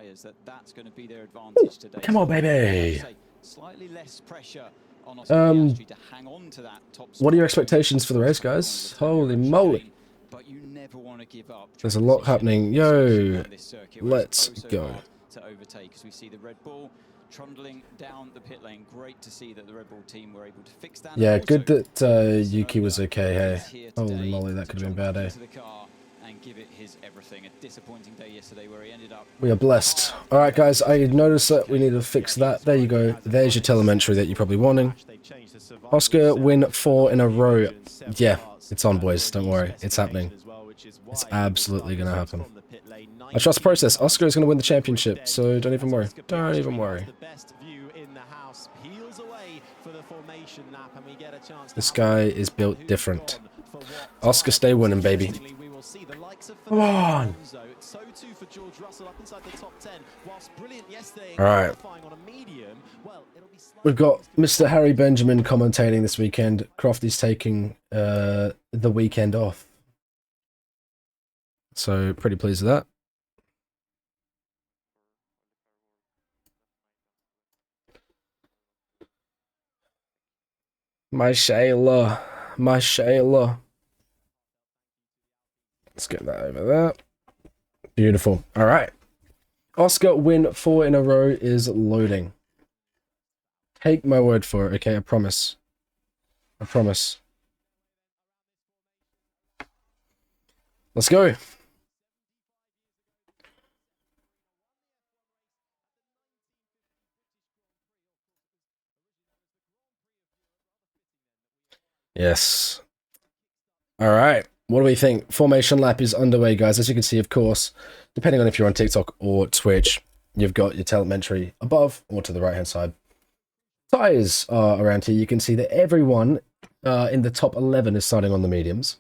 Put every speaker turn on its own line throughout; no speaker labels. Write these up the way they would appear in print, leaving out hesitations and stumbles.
tyres, that's going to be their advantage today.
Come on, baby.
Slightly less pressure on Oscar Piastri to hang on to that top spot.
What are your expectations for the race, guys? Holy moly.
But you never want to give up.
There's a lot happening. Yo, let's go.
To overtake as we see the Red Bull trundling down the pit lane. Great to see that the Red Bull team were able to fix that.
Yeah, good that Yuki was okay. Hey, holy moly, that could have been bad, eh?
And give it his everything. A disappointing day yesterday where he ended up.
We are blessed. All right, guys, I noticed that we need to fix that. There you go. There's your telemetry that you're probably wanting. Oscar win 4 in a row. Yeah, it's on, boys. Don't worry. It's happening. It's absolutely going to happen. I trust the process. Oscar is going to win the championship, so don't even worry. Don't even worry. This guy is built different. Oscar, stay winning, baby. Come on! Alright. We've got Mr. Harry Benjamin commentating this weekend. Crofty's taking the weekend off. So, pretty pleased with that. My Shayla. My Shayla. Let's get that over there. Beautiful. All right. Oscar win 4 in a row is loading. Take my word for it, okay? I promise. I promise. Let's go. Yes. All right. What do we think? Formation lap is underway, guys. As you can see, of course, depending on if you're on TikTok or Twitch, you've got your telemetry above or to the right-hand side. Tires are around here. You can see that everyone in the top 11 is starting on the mediums,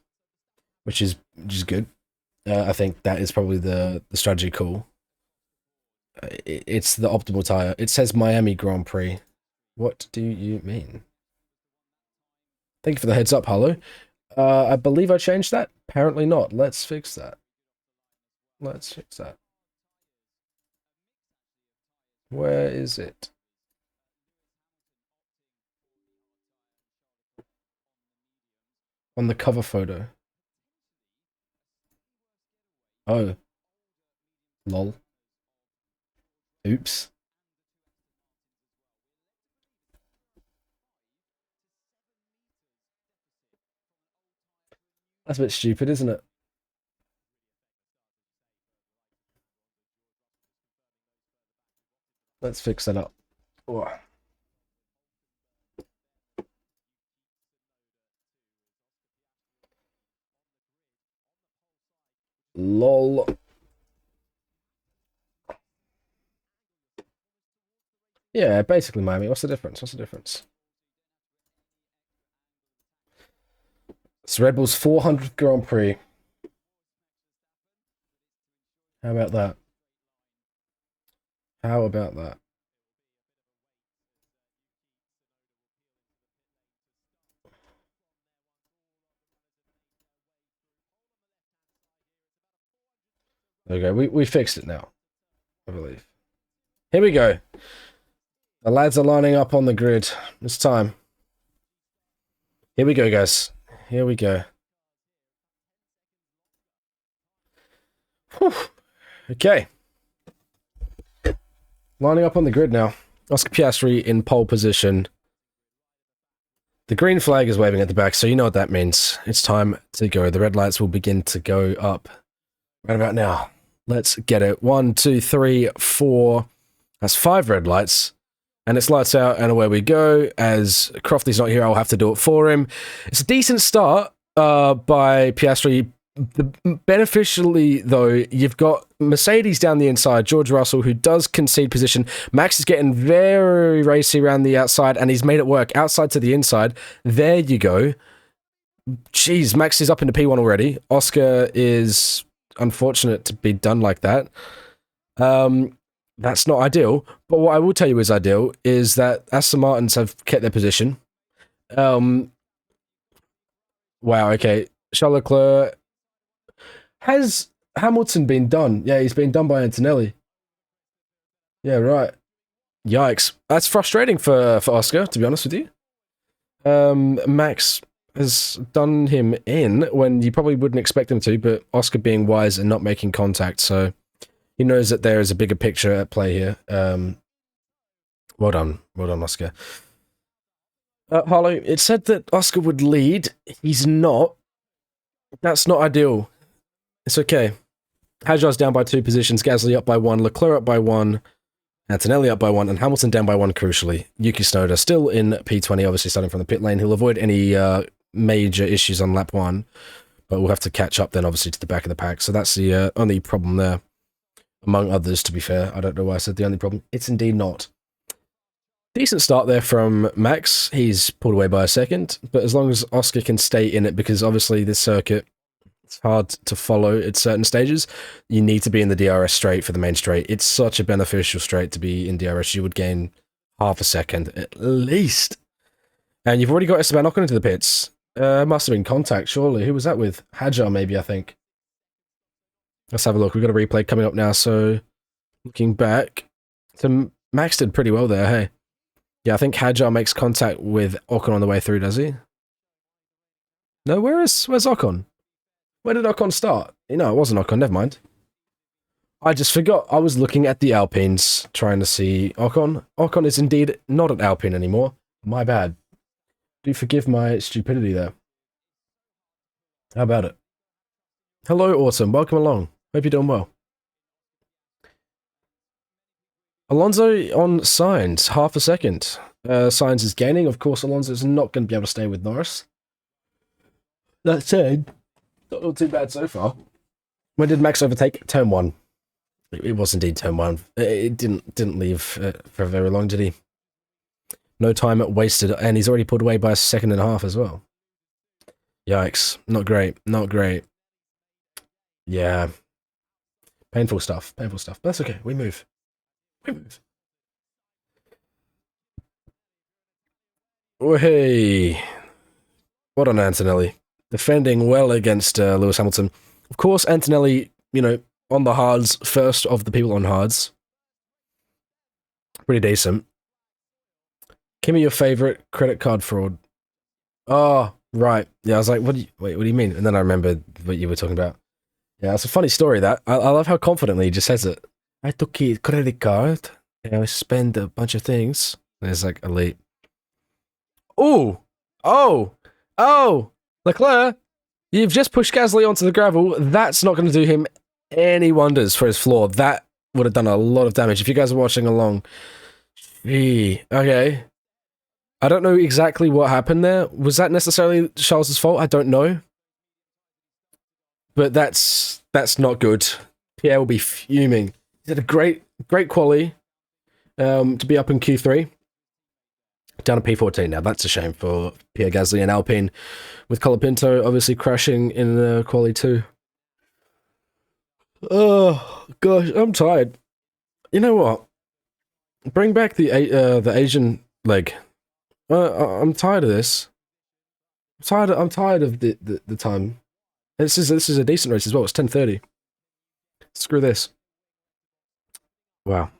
which is good. I think that is probably the strategy call. It's the optimal tire. It says Miami Grand Prix. What do you mean? Thank you for the heads up, Harlow. I believe I changed that. Apparently not. Let's fix that. Let's fix that. Where is it? On the cover photo. Oh. Lol. Oops. That's a bit stupid, isn't it? Let's fix that up. Oh. Lol. Yeah, basically Miami. What's the difference? What's the difference? It's Red Bull's 400th Grand Prix. How about that? How about that? Okay, we fixed it now, I believe. Here we go. The lads are lining up on the grid. It's time. Here we go, guys. Here we go. Whew. Okay. Lining up on the grid now. Oscar Piastri in pole position. The green flag is waving at the back, so you know what that means. It's time to go. The red lights will begin to go up right about now. Let's get it. 1, 2, 3, 4. That's 5 red lights. And it's lights out, and away we go. As Crofty's not here, I'll have to do it for him. It's a decent start by Piastri. Beneficially, though, you've got Mercedes down the inside, George Russell, who does concede position. Max is getting very racy around the outside, and he's made it work. Outside to the inside. There you go. Jeez, Max is up into P1 already. Oscar is unfortunate to be done like that. That's not ideal, but what I will tell you is ideal is that Aston Martins have kept their position. Wow, okay. Charles Leclerc. Has Hamilton been done? Yeah, he's been done by Antonelli. Yeah, right. Yikes. That's frustrating for Oscar, to be honest with you. Max has done him in when you probably wouldn't expect him to, but Oscar being wise and not making contact, so he knows that there is a bigger picture at play here. Well done, Oscar. Harlow, it said that Oscar would lead. He's not. That's not ideal. It's okay. Hajar's down by 2 positions, Gasly up by 1, Leclerc up by 1, Antonelli up by 1, and Hamilton down by 1, crucially. Yuki Tsunoda still in P20, obviously starting from the pit lane. He'll avoid any major issues on lap 1, but we'll have to catch up then, obviously, to the back of the pack. So that's the only problem there, among others, to be fair. I don't know why I said the only problem. It's indeed not. Decent start there from Max. He's pulled away by a second, but as long as Oscar can stay in it, because obviously this circuit, it's hard to follow at certain stages. You need to be in the DRS straight for the main straight. It's such a beneficial straight to be in DRS. You would gain half a second at least. And you've already got Esteban Ocon into the pits. Must have been contact, surely. Who was that with? Hajar, maybe, I think. Let's have a look. We've got a replay coming up now. So, looking back, so Max did pretty well there, hey? Yeah, I think Hajar makes contact with Ocon on the way through, does he? No, where's Ocon? Where did Ocon start? No, it wasn't Ocon, never mind. I just forgot. I was looking at the Alpines, trying to see Ocon. Ocon is indeed not at Alpine anymore. My bad. Do forgive my stupidity there. How about it? Hello, Autumn. Welcome along. Hope you're doing well. Alonso on Sainz, half a second. Sainz is gaining. Of course, Alonso's not going to be able to stay with Norris. That said, not too bad so far. When did Max overtake? Turn 1. It was indeed turn 1. It didn't leave for very long, did he? No time wasted, and he's already pulled away by a second and a half as well. Yikes. Not great. Not great. Yeah. Painful stuff. Painful stuff. But that's okay. We move. Oh, hey. What on Antonelli? Defending well against Lewis Hamilton. Of course, Antonelli, on the hards, first of the people on hards. Pretty decent. Give me your favorite credit card fraud. Oh, right. Yeah, I was like, what do you mean? And then I remembered what you were talking about. Yeah, it's a funny story, that. I love how confidently he just says it. I took a credit card, and I spent a bunch of things. And it's like, elite. Oh! Leclerc, you've just pushed Gasly onto the gravel. That's not going to do him any wonders for his floor. That would have done a lot of damage. If you guys are watching along. Gee, okay. I don't know exactly what happened there. Was that necessarily Charles' fault? I don't know. But that's not good. Pierre will be fuming. He had a great quali to be up in Q3. Down to P14 now. That's a shame for Pierre Gasly and Alpine, with Colapinto obviously crashing in the quali too. Oh gosh, I'm tired. You know what? Bring back the Asian leg. I'm tired of this. I'm tired of the time. This is a decent race as well. It's 10:30. Screw this. Wow.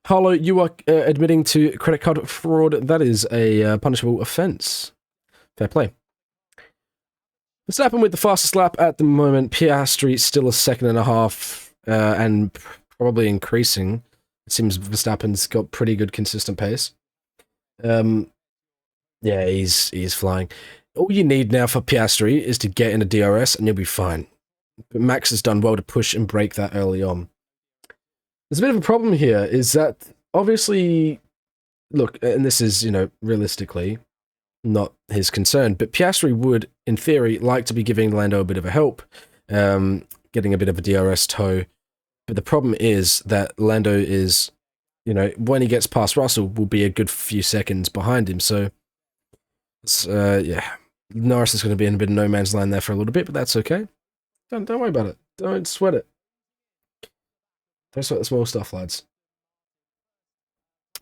Harlow, you are admitting to credit card fraud. That is a punishable offence. Fair play. Verstappen with the fastest lap at the moment. Piastri still a second and a half, and probably increasing. It seems Verstappen's got pretty good consistent pace. Yeah, he's flying. All you need now for Piastri is to get in a DRS and you'll be fine. But Max has done well to push and break that early on. There's a bit of a problem here, is that obviously, look, and this is, realistically not his concern, but Piastri would, in theory, like to be giving Lando a bit of a help, getting a bit of a DRS tow. But the problem is that Lando is, when he gets past Russell, will be a good few seconds behind him. So, yeah, Norris is going to be in a bit of no man's land there for a little bit, but that's okay. Don't worry about it. Don't sweat it. Don't sweat the small stuff, lads.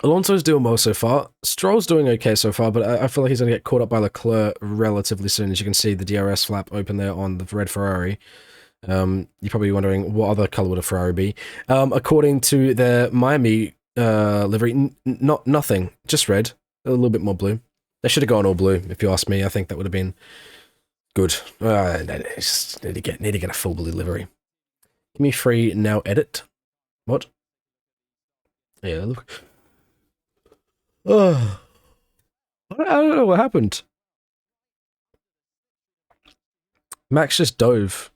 Alonso's doing well so far. Stroll's doing okay so far, but I feel like he's going to get caught up by Leclerc relatively soon. As you can see, the DRS flap open there on the red Ferrari. You're probably wondering what other color would a Ferrari be. According to their Miami livery, nothing, just red, a little bit more blue. They should have gone all blue, if you ask me. I think that would have been good. Just need to get a full blue livery. Give me free now. Edit. What? Yeah, look. Oh, I don't know what happened. Max just dove.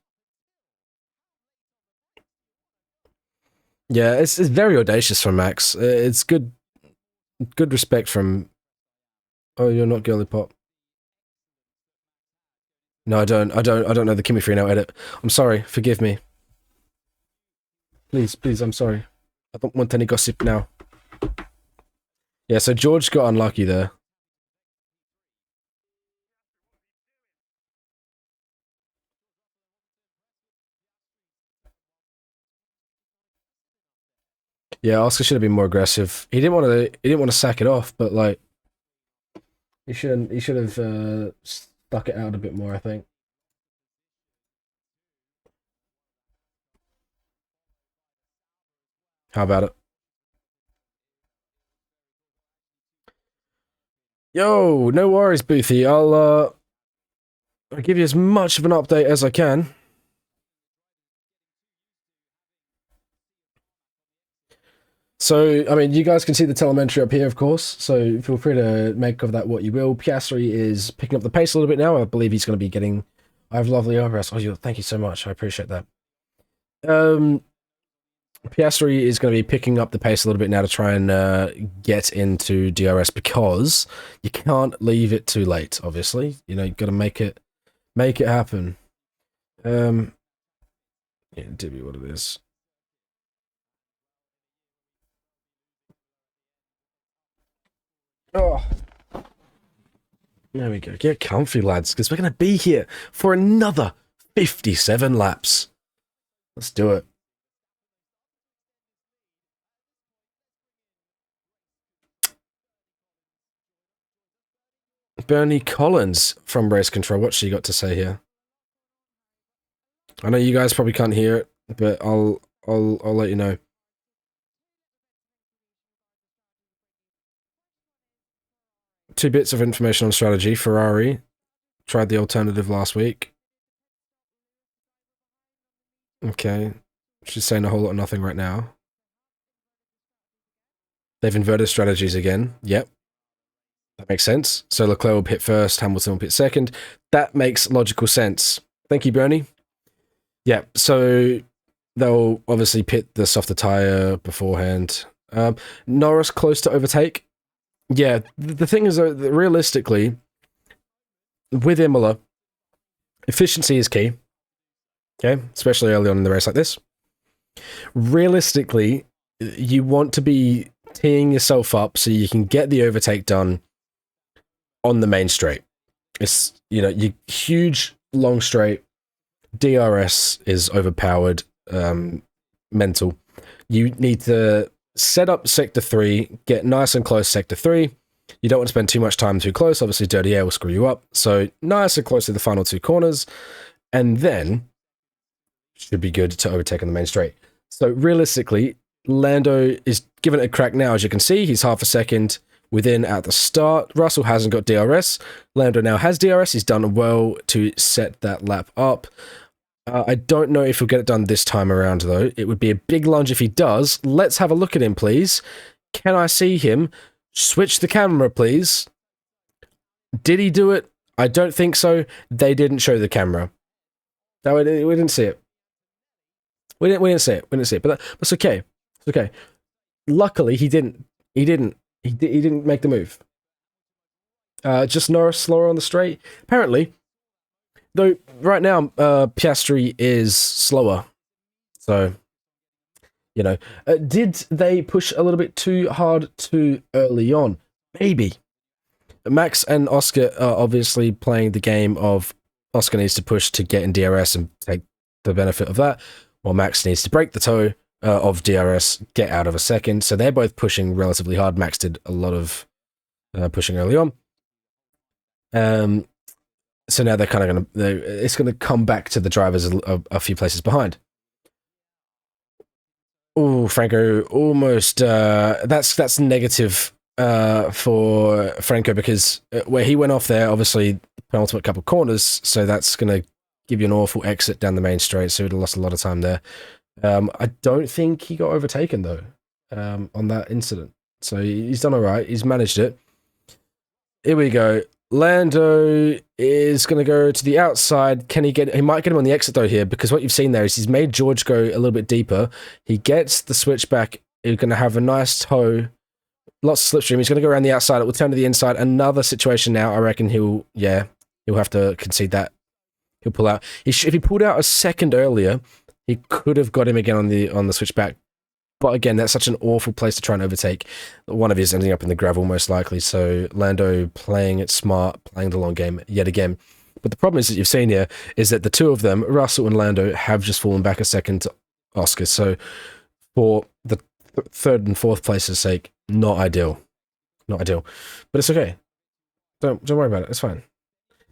Yeah, it's very audacious from Max. It's good respect from. Oh, you're not girly pop. No, I don't know the Kimmy Free now edit. I'm sorry. Forgive me. Please, I'm sorry. I don't want any gossip now. Yeah, so George got unlucky there. Yeah, Oscar should have been more aggressive. He didn't want to sack it off, but like he should have stuck it out a bit more, I think. How about it? Yo, no worries, Boothy. I'll give you as much of an update as I can. So, I mean, you guys can see the telemetry up here, of course, so feel free to make of that what you will. Piastri is picking up the pace a little bit now. I believe he's going to be getting... I have lovely eyebrows. Oh, thank you so much. I appreciate that. Piastri is going to be picking up the pace a little bit now to try and get into DRS because you can't leave it too late, obviously. You know, you've got to make it happen. Yeah, do be what it is. Oh. There we go. Get comfy, lads, because we're going to be here for another 57 laps. Let's do it. Bernie Collins from Race Control. What's she got to say here? I know you guys probably can't hear it, but I'll let you know. Two bits of information on strategy. Ferrari tried the alternative last week. Okay. She's saying a whole lot of nothing right now. They've inverted strategies again. Yep. That makes sense. So Leclerc will pit first, Hamilton will pit second. That makes logical sense. Thank you, Bernie. Yeah, so they'll obviously pit the softer tyre beforehand. Norris close to overtake. Yeah, the thing is, that realistically, with Imola, efficiency is key. Okay, especially early on in the race like this. Realistically, you want to be teeing yourself up so you can get the overtake done on the main straight. It's, you know, you huge long straight. DRS is overpowered. Mental. You need to set up sector 3, get nice and close sector 3. You don't want to spend too much time too close. Obviously, dirty air will screw you up. So nice and close to the final 2 corners, and then should be good to overtake on the main straight. So realistically, Lando is giving it a crack now. As you can see, he's half a second within at the start. Russell hasn't got DRS. Lando now has DRS. He's done well to set that lap up. I don't know if he'll get it done this time around, though. It would be a big lunge if he does. Let's have a look at him, please. Can I see him? Switch the camera, please. Did he do it? I don't think so. They didn't show the camera. No, we didn't see it. We didn't see it. But that's okay. It's okay. Luckily, he didn't make the move. Just Norris slower on the straight. Apparently, though, right now, Piastri is slower. So, you know, did they push a little bit too hard too early on? Maybe. Max and Oscar are obviously playing the game of Oscar needs to push to get in DRS and take the benefit of that, while Max needs to break the toe of DRS, get out of a second. So they're both pushing relatively hard. Max did a lot of pushing early on. So now they're kind of it's going to come back to the drivers a few places behind. Oh, Franco almost. That's negative for Franco because where he went off there, obviously penultimate couple corners, so that's going to give you an awful exit down the main straight. So he'd have lost a lot of time there. I don't think he got overtaken though on that incident. So he's done all right. He's managed it. Here we go. Lando is going to go to the outside. Can he get... He might get him on the exit, though, here, because what you've seen there is he's made George go a little bit deeper. He gets the switchback. He's going to have a nice toe. Lots of slipstream. He's going to go around the outside. It will turn to the inside. Another situation now. I reckon he'll have to concede that. He'll pull out. If he pulled out a second earlier, he could have got him again on the switchback. But again, that's such an awful place to try and overtake. One of you is ending up in the gravel, most likely. So Lando playing it smart, playing the long game yet again. But the problem is that you've seen here is that the two of them, Russell and Lando, have just fallen back a second to Oscar. So for the third and fourth place's sake, not ideal. Not ideal. But it's okay. Don't worry about it. It's fine.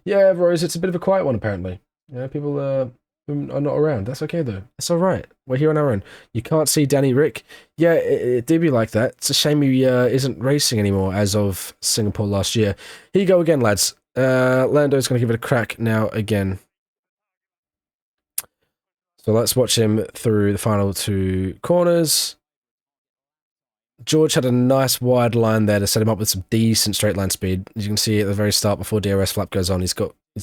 Yeah, Rose, it's a bit of a quiet one, apparently. Yeah, people are not around. That's okay, though. It's all right. We're here on our own. You can't see Danny Rick. Yeah, it did be like that. It's a shame he isn't racing anymore as of Singapore last year. Here you go again, lads. Lando's going to give it a crack now again. So let's watch him through the final two corners. George had a nice wide line there to set him up with some decent straight line speed. As you can see at the very start before DRS flap goes on, he's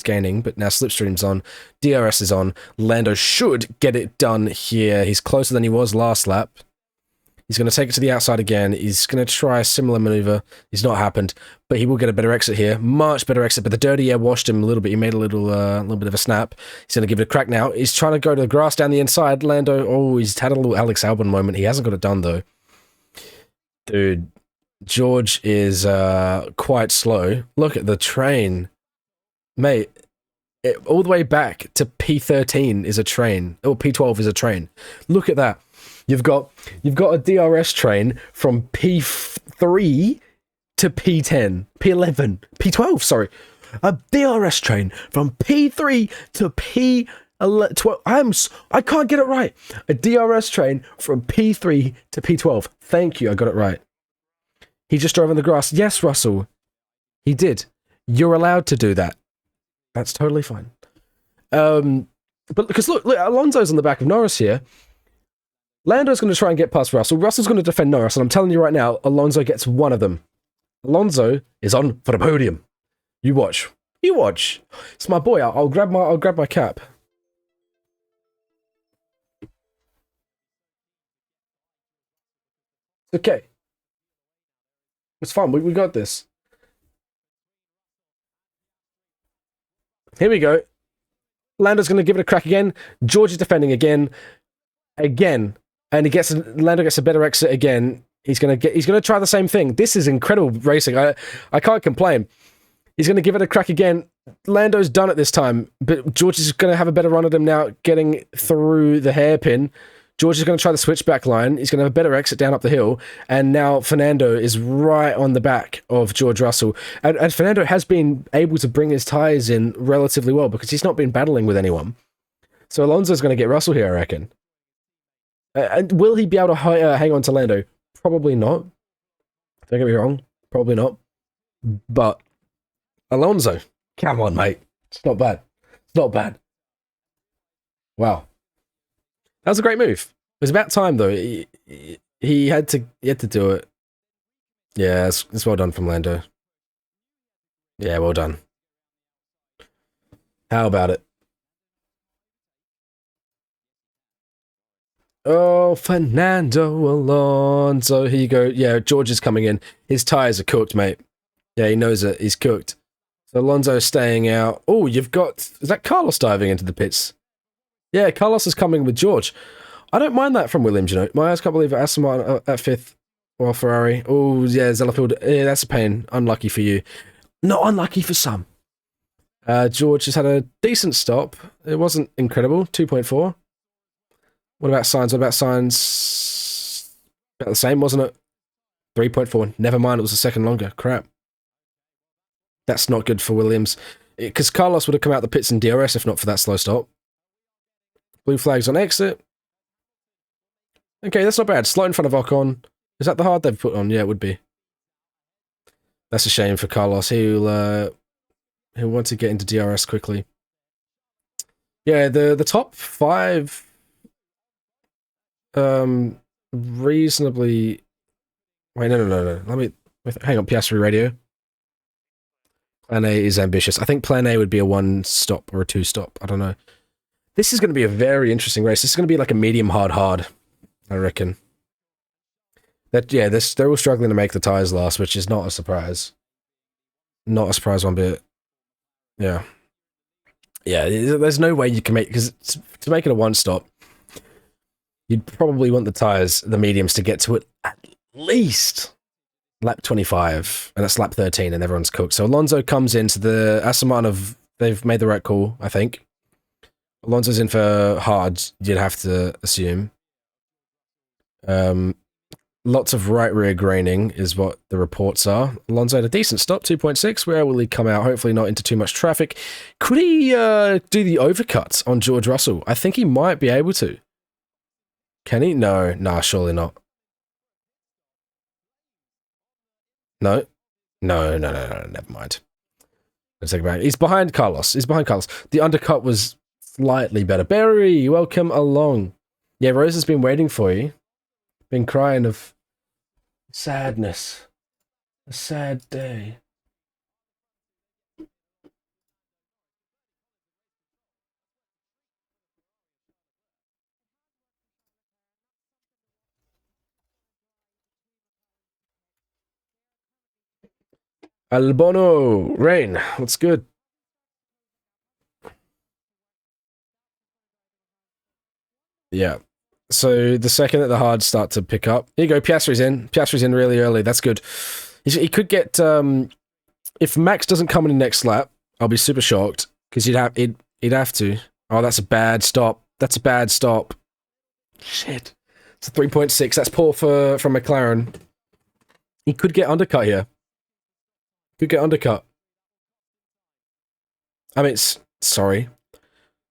gaining, but now slipstream's on, DRS is on. Lando should get it done here. He's closer than he was last lap. He's going to take it to the outside again. He's going to try a similar maneuver. It's not happened, but he will get a better exit here. Much better exit, but the dirty air washed him a little bit. He made a little bit of a snap. He's going to give it a crack now. He's trying to go to the grass down the inside. Lando, he's had a little Alex Albon moment. He hasn't got it done, though. Dude, George is quite slow. Look at the train. Mate, all the way back to P13 is a train. Or P12 is a train. Look at that. You've got a DRS train from P3 to P10, P11, P12, sorry. A DRS train from P3 to P12. I can't get it right. A DRS train from P3 to P12. Thank you, I got it right. He just drove on the grass. Yes, Russell. He did. You're allowed to do that. That's totally fine. But because look, Alonso's on the back of Norris here. Lando's going to try and get past Russell. Russell's going to defend Norris, and I'm telling you right now, Alonso gets one of them. Alonso is on for the podium. You watch. You watch. It's my boy. I'll grab my cap. It's okay. It's fine. We got this. Here we go. Lando's going to give it a crack again. George is defending again. And Lando gets a better exit again. He's going to try the same thing. This is incredible racing. I can't complain. He's going to give it a crack again. Lando's done it this time, but George is going to have a better run at him now, getting through the hairpin. George is going to try the switchback line. He's going to have a better exit down up the hill. And now Fernando is right on the back of George Russell. And Fernando has been able to bring his tyres in relatively well because he's not been battling with anyone. So Alonso's going to get Russell here, I reckon. And will he be able to hang on to Lando? Probably not. Don't get me wrong. Probably not. But Alonso, come on, mate. It's not bad. It's not bad. Wow. That was a great move. It was about time, though. He had to do it. Yeah, it's well done from Lando. Yeah, well done. How about it? Oh, Fernando Alonso. Here you go. Yeah, George is coming in. His tyres are cooked, mate. Yeah, he knows it. He's cooked. So Alonso staying out. Oh, you've got... Is that Carlos diving into the pits? Yeah, Carlos is coming with George. I don't mind that from Williams, you know. My eyes can't believe it. Aston Martin at fifth. Or Ferrari. Oh, yeah, Zellerfield. Yeah, that's a pain. Unlucky for you. Not unlucky for some. George has had a decent stop. It wasn't incredible. 2.4. What about Sainz? About the same, wasn't it? 3.4. Never mind, it was a second longer. Crap. That's not good for Williams. Because Carlos would have come out the pits in DRS if not for that slow stop. Blue flags on exit. Okay, that's not bad. Slot in front of Ocon. Is that the hard they've put on? Yeah, it would be. That's a shame for Carlos. He'll want to get into DRS quickly. Yeah, the top 5 reasonably. Wait, no. Let me hang on. Piastri radio. Plan A is ambitious. I think Plan A would be a 1 stop or a 2 stop. I don't know. This is going to be a very interesting race. This is going to be like a medium hard, I reckon. They're all struggling to make the tires last, which is not a surprise. Not a surprise one bit. Yeah. Yeah, there's no way you can make... Because to make it a 1 stop, you'd probably want the tires, the mediums, to get to it at least lap 25, and that's lap 13, and everyone's cooked. So Alonso comes into the Aston Martin they've made the right call, I think. Alonso's in for hard, you'd have to assume. Lots of right rear graining is what the reports are. Alonso had a decent stop, 2.6. Where will he come out? Hopefully not into too much traffic. Could he do the overcut on George Russell? I think he might be able to. Can he? No. Nah, surely not. No. Never mind. Let's think about it. He's behind Carlos. The undercut was slightly better. Barry, welcome along. Yeah, Rose has been waiting for you. Been crying of sadness. A sad day. Albono, Rain, what's good? Yeah. So the second that the hards start to pick up, here you go. Piastri's in really early. That's good. He could get if Max doesn't come in the next lap, I'll be super shocked because he'd have to. Oh, that's a bad stop. Shit. It's a 3.6. That's poor from McLaren. He could get undercut here. I mean, sorry.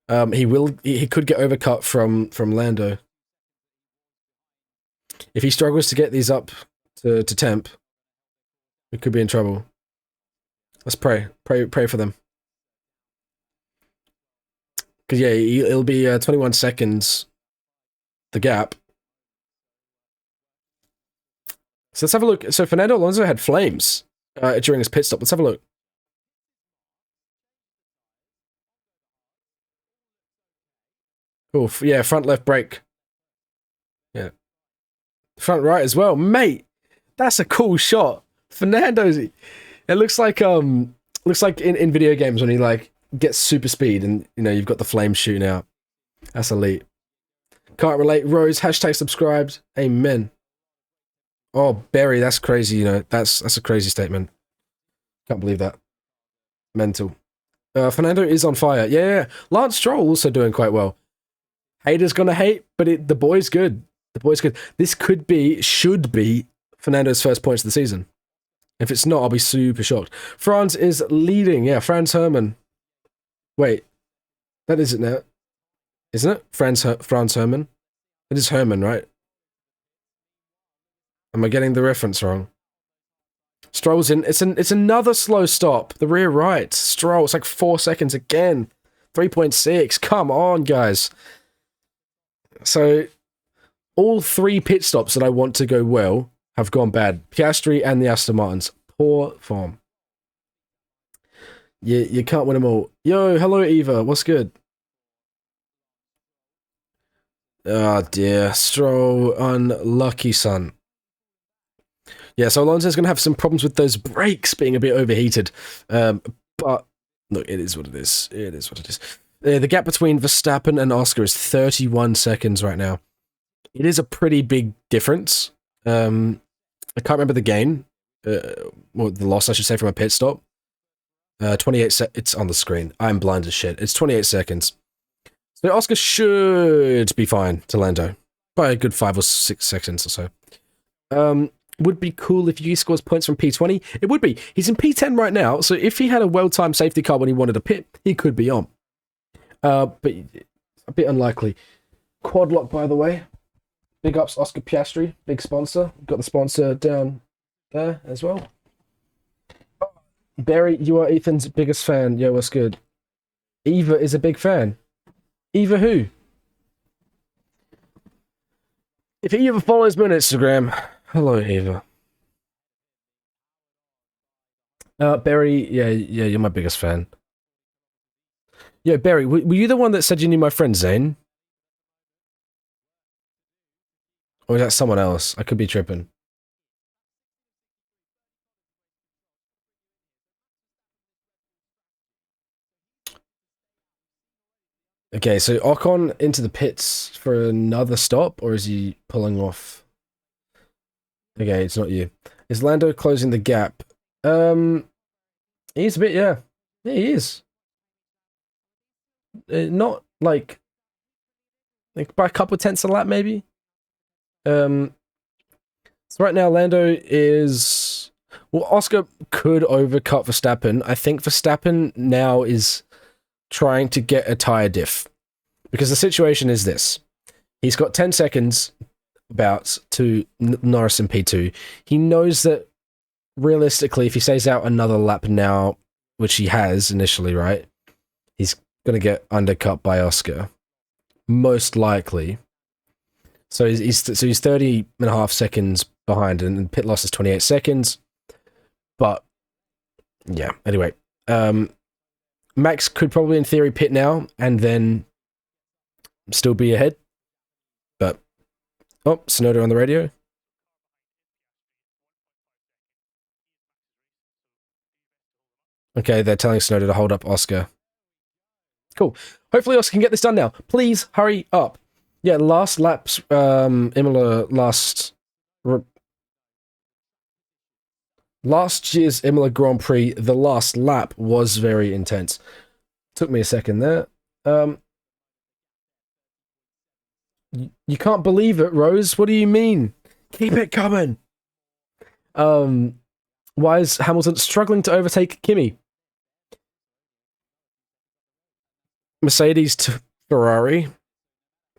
He could get overcut from Lando. If he struggles to get these up to temp, we could be in trouble. Let's pray for them. Because yeah, it'll be 21 seconds, the gap. So let's have a look. So Fernando Alonso had flames during his pit stop. Let's have a look. Oh, yeah, front left brake. Yeah. Front right as well. Mate, that's a cool shot. Fernando's... It looks like in video games when he like gets super speed and you know you've got the flames shooting out. That's elite. Can't relate. Rose, hashtag subscribed. Amen. Oh, Barry, that's crazy, you know. That's a crazy statement. Can't believe that. Mental. Fernando is on fire. Yeah. Lance Stroll also doing quite well. Haters gonna hate, but the boy's good. This should be Fernando's first points of the season. If it's not, I'll be super shocked. Franz is leading. Yeah, Franz Herman. Wait. That isn't it. Isn't it? Franz Herman? It is Herman, right? Am I getting the reference wrong? Stroll's in. It's another slow stop. The rear right. Stroll. It's like 4 seconds again. 3.6. Come on, guys. So, all 3 pit stops that I want to go well have gone bad. Piastri and the Aston Martins. Poor form. You can't win them all. Yo, hello Eva. What's good? Oh dear. Stroll, unlucky son. Yeah, so Alonso's going to have some problems with those brakes being a bit overheated. But, look, it is what it is. The gap between Verstappen and Oscar is 31 seconds right now. It is a pretty big difference. I can't remember the gain. Or the loss, I should say, from a pit stop. 28 it's on the screen. I'm blind as shit. It's 28 seconds. So Oscar should be fine to Lando. By a good 5 or 6 seconds or so. would be cool if he scores points from P20. It would be. He's in P10 right now, so if he had a well-timed safety car when he wanted to pit, he could be on. But a bit unlikely. Quad lock, by the way. Big ups, Oscar Piastri, big sponsor. Got the sponsor down there as well. Barry, you are Ethan's biggest fan. Yo, what's good? Eva is a big fan. Eva who? If Eva follows me on Instagram, hello Eva. Barry, yeah, you're my biggest fan. Yeah, Barry, were you the one that said you knew my friend Zane? Or is that someone else? I could be tripping. Okay, so Ocon into the pits for another stop, or is he pulling off? Okay, it's not you. Is Lando closing the gap? He's a bit, yeah. Yeah, he is. Not like by a couple of tenths of a lap, maybe. So right now, Lando is... Well, Oscar could overcut Verstappen. I think Verstappen now is trying to get a tyre diff. Because the situation is this. He's got 10 seconds about to Norris in P2. He knows that realistically, if he stays out another lap now, which he has initially, right? He's going to get undercut by Oscar. Most likely. So he's 30 and a half seconds behind, and pit loss is 28 seconds. But, yeah, anyway. Max could probably, in theory, pit now, and then still be ahead. But, oh, Sonoda on the radio. Okay, they're telling Sonoda to hold up Oscar. Cool. Hopefully Oscar can get this done now. Please, hurry up. Yeah, last laps, Imola last year's Imola Grand Prix, the last lap was very intense. Took me a second there. You can't believe it, Rose. What do you mean? Keep it coming. Why is Hamilton struggling to overtake Kimi? Mercedes to Ferrari.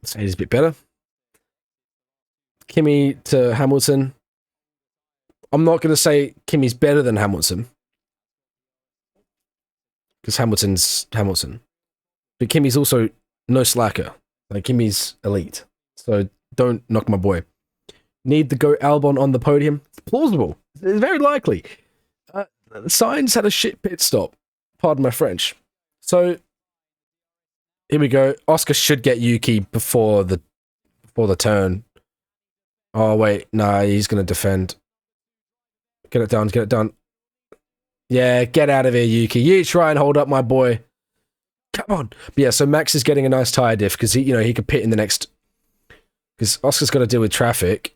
Mercedes a bit better. Kimi to Hamilton. I'm not going to say Kimi's better than Hamilton. Because Hamilton's Hamilton. But Kimi's also no slacker. Like, Kimi's elite. So don't knock my boy. Need to go Albon on the podium? It's plausible. It's very likely. Sainz had a shit pit stop. Pardon my French. So, here we go. Oscar should get Yuki before the turn. Oh, wait. Nah, he's going to defend. Get it done. Get it done. Yeah, get out of here, Yuki. You try and hold up my boy. Come on. But yeah, so Max is getting a nice tyre diff because he could pit in the next... Because Oscar's got to deal with traffic.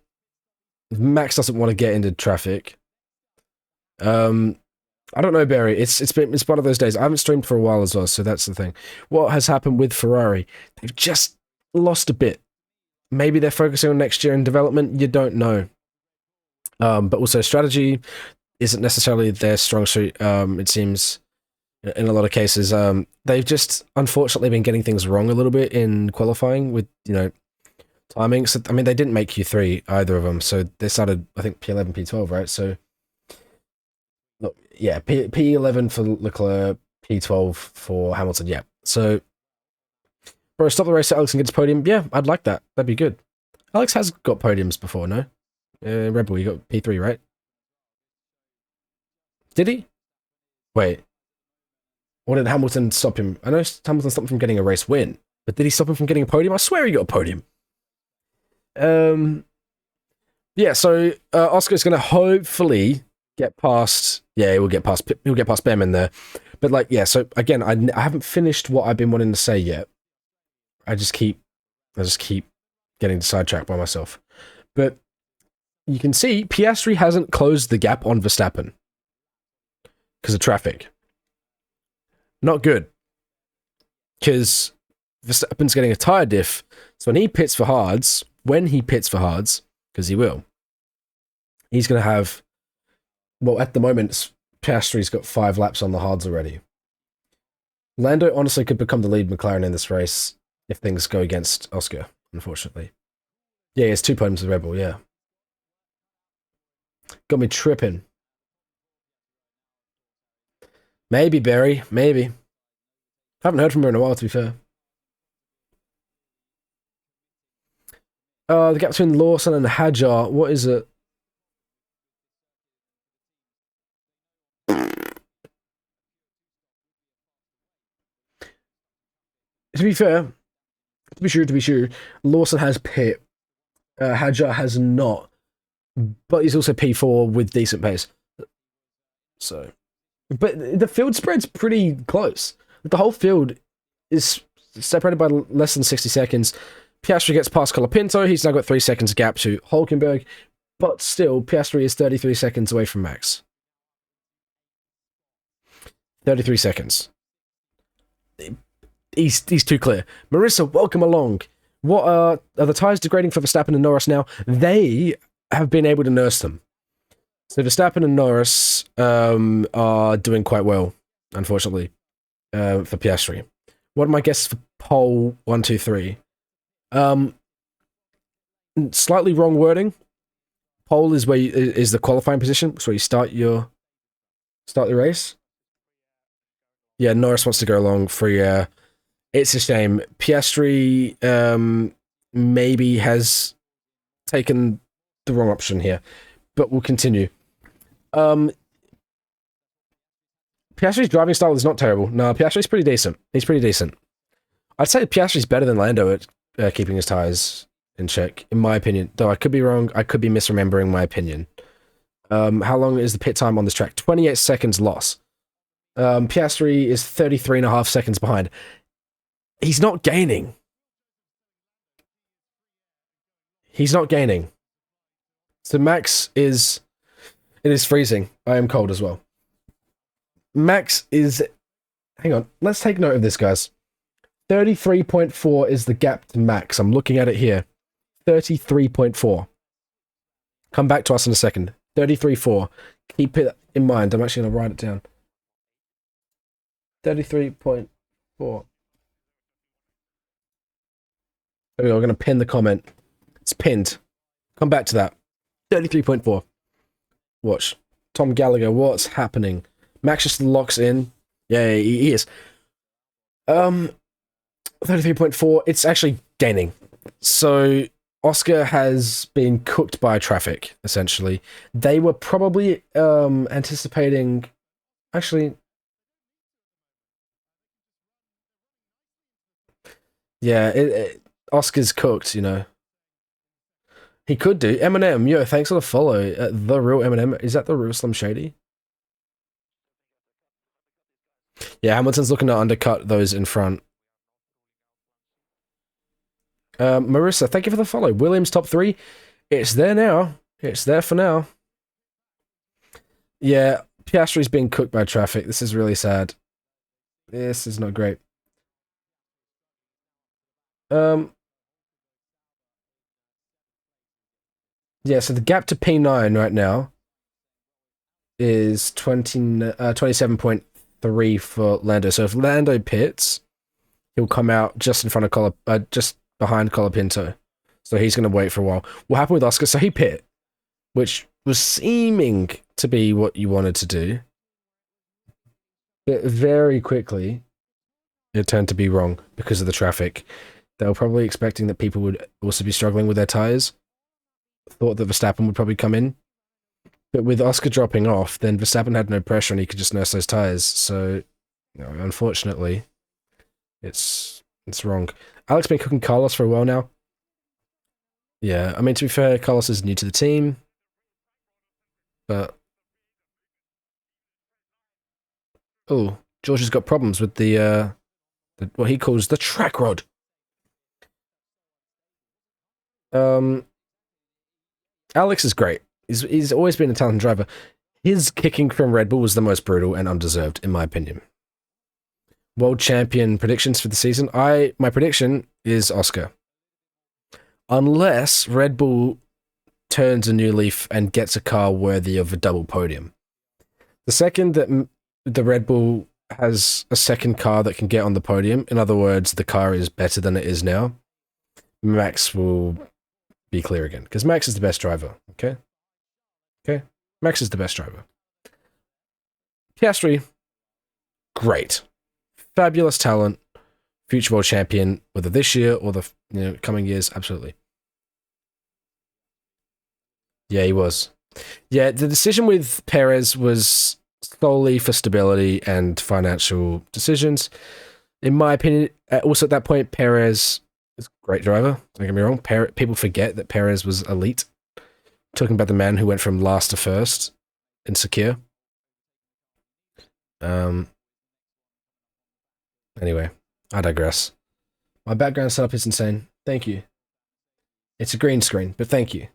Max doesn't want to get into traffic. I don't know, Barry. It's one of those days. I haven't streamed for a while as well, so that's the thing. What has happened with Ferrari? They've just lost a bit. Maybe they're focusing on next year in development. You don't know. But also strategy isn't necessarily their strong suit. It seems in a lot of cases. They've just unfortunately been getting things wrong a little bit in qualifying with timing. So I mean, they didn't make Q3 either of them. So they started, I think, P11, P12, right? So. Look, yeah, P11 for Leclerc, P12 for Hamilton, yeah. So, bro, stop the race so Alex can get his podium. Yeah, I'd like that. That'd be good. Alex has got podiums before, no? Red Bull, you got P3, right? Did he? Wait. Or did Hamilton stop him? I know Hamilton stopped him from getting a race win, but did he stop him from getting a podium? I swear he got a podium. Yeah, so Oscar's going to hopefully... get past, yeah, he'll get past Bem in there. But like, yeah, so again, I haven't finished what I've been wanting to say yet. I just keep getting sidetracked by myself. But you can see Piastri hasn't closed the gap on Verstappen because of traffic. Not good. Because Verstappen's getting a tyre diff. So when he pits for hards, because he will, He's going to have, well, at the moment, Piastri's got 5 laps on the hards already. Lando honestly could become the lead McLaren in this race if things go against Oscar, unfortunately. Yeah, he has 2 podiums with Red Bull, yeah. Got me tripping. Maybe, Barry, maybe. Haven't heard from her in a while, to be fair. The gap between Lawson and Hadjar, what is it? To be fair, to be sure, Lawson has pit. Hadjar has not, but he's also P4 with decent pace. So, but the field spread's pretty close. The whole field is separated by less than 60 seconds. Piastri gets past Colapinto. He's now got 3 seconds gap to Hulkenberg, but still, Piastri is 33 seconds away from Max. 33 seconds. He's too clear. Marissa, welcome along. What are the tyres degrading for Verstappen and Norris now? They have been able to nurse them. So Verstappen and Norris are doing quite well, unfortunately, for Piastri. What are my guesses for pole 1, 2, 3? Slightly wrong wording. Pole is where is the qualifying position. It's where you start the race. Yeah, Norris wants to go along for it's a shame. Piastri maybe has taken the wrong option here, but we'll continue. Piastri's driving style is not terrible. No, Piastri's pretty decent. He's pretty decent. I'd say Piastri's better than Lando at keeping his tyres in check, in my opinion. Though I could be wrong. I could be misremembering my opinion. How long is the pit time on this track? 28 seconds loss. Piastri is 33.5 seconds behind. He's not gaining. He's not gaining. So Max is... It is freezing. I am cold as well. Max is... Hang on. Let's take note of this, guys. 33.4 is the gap to Max. I'm looking at it here. 33.4. Come back to us in a second. 33.4. Keep it in mind. I'm actually going to write it down. 33.4. There we go. We're going to pin the comment. It's pinned. Come back to that. 33.4. Watch. Tom Gallagher, what's happening? Max just locks in. Yeah, he is. 33.4. It's actually gaining. So Oscar has been cooked by traffic, essentially. They were probably anticipating... Actually... Yeah, Oscar's cooked, you know. He could do. Eminem, yo, thanks for the follow. The real Eminem. Is that the real Slim Shady? Yeah, Hamilton's looking to undercut those in front. Marissa, thank you for the follow. Williams top 3. It's there now. It's there for now. Yeah, Piastri's being cooked by traffic. This is really sad. This is not great. Yeah, so the gap to P9 right now is 27.3 for Lando. So if Lando pits, he'll come out just in front of just behind Colapinto. So he's going to wait for a while. What happened with Oscar? So he pit, which was seeming to be what you wanted to do. But very quickly, it turned to be wrong because of the traffic. They were probably expecting that people would also be struggling with their tyres. Thought that Verstappen would probably come in. But with Oscar dropping off, then Verstappen had no pressure and he could just nurse those tyres. So, you know, unfortunately, it's wrong. Alex been cooking Carlos for a while now. Yeah, I mean, to be fair, Carlos is new to the team. But... Oh, George has got problems with the what he calls the track rod. Alex is great. He's always been a talented driver. His kicking from Red Bull was the most brutal and undeserved, in my opinion. World champion predictions for the season. My prediction is Oscar. Unless Red Bull turns a new leaf and gets a car worthy of a double podium. The second that the Red Bull has a second car that can get on the podium, in other words, the car is better than it is now, Max will be clear again. Because Max is the best driver, okay? Okay? Max is the best driver. Piastri, great. Fabulous talent. Future world champion, whether this year or the coming years, absolutely. Yeah, he was. Yeah, the decision with Perez was solely for stability and financial decisions. In my opinion, also at that point, Perez is a great driver. Don't get me wrong. People forget that Perez was elite. Talking about the man who went from last to first in Sakir. Anyway, I digress. My background setup is insane. Thank you. It's a green screen, but thank you.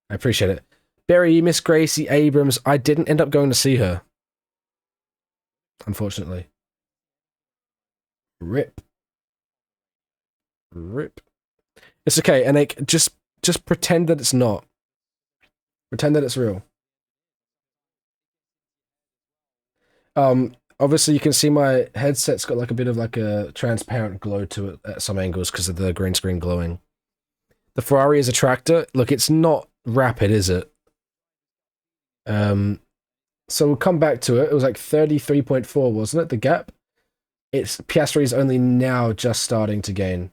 I appreciate it. Barry, Miss Gracie Abrams, I didn't end up going to see her. Unfortunately. Rip. It's okay, and like, just pretend that it's not. Pretend that it's real. Obviously you can see my headset's got like a bit of like a transparent glow to it at some angles because of the green screen glowing. The Ferrari is a tractor. Look, it's not rapid, is it? So we'll come back to it. It was like 33.4, wasn't it? The gap? Piastri is only now just starting to gain.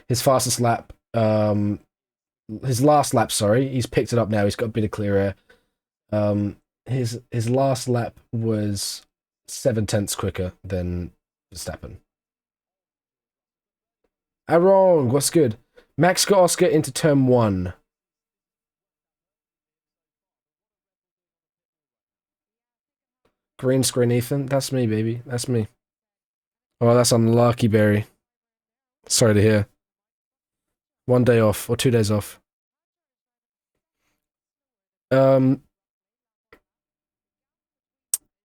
His fastest lap, his last lap, sorry, he's picked it up now. He's got a bit of clear air. His last lap was 0.7 quicker than Verstappen. Aaron, what's good? Max got Oscar into turn 1. Green screen, Ethan. That's me, baby. That's me. Oh, that's unlucky, Barry. Sorry to hear. 1 day off, or 2 days off.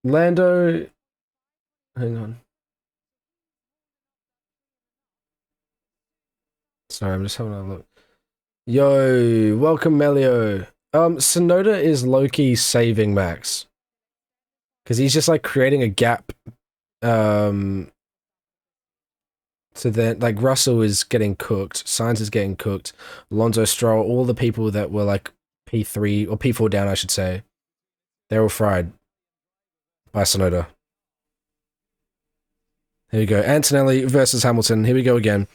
Lando... Hang on. Sorry, I'm just having a look. Yo, welcome, Melio. Sonoda is low-key saving Max. Because he's just, like, creating a gap. So then, like, Russell is getting cooked. Sainz is getting cooked. Alonso, Stroll, all the people that were, like, P3, or P4 down, I should say. They're all fried by Sonoda. Here we go. Antonelli versus Hamilton. Here we go again.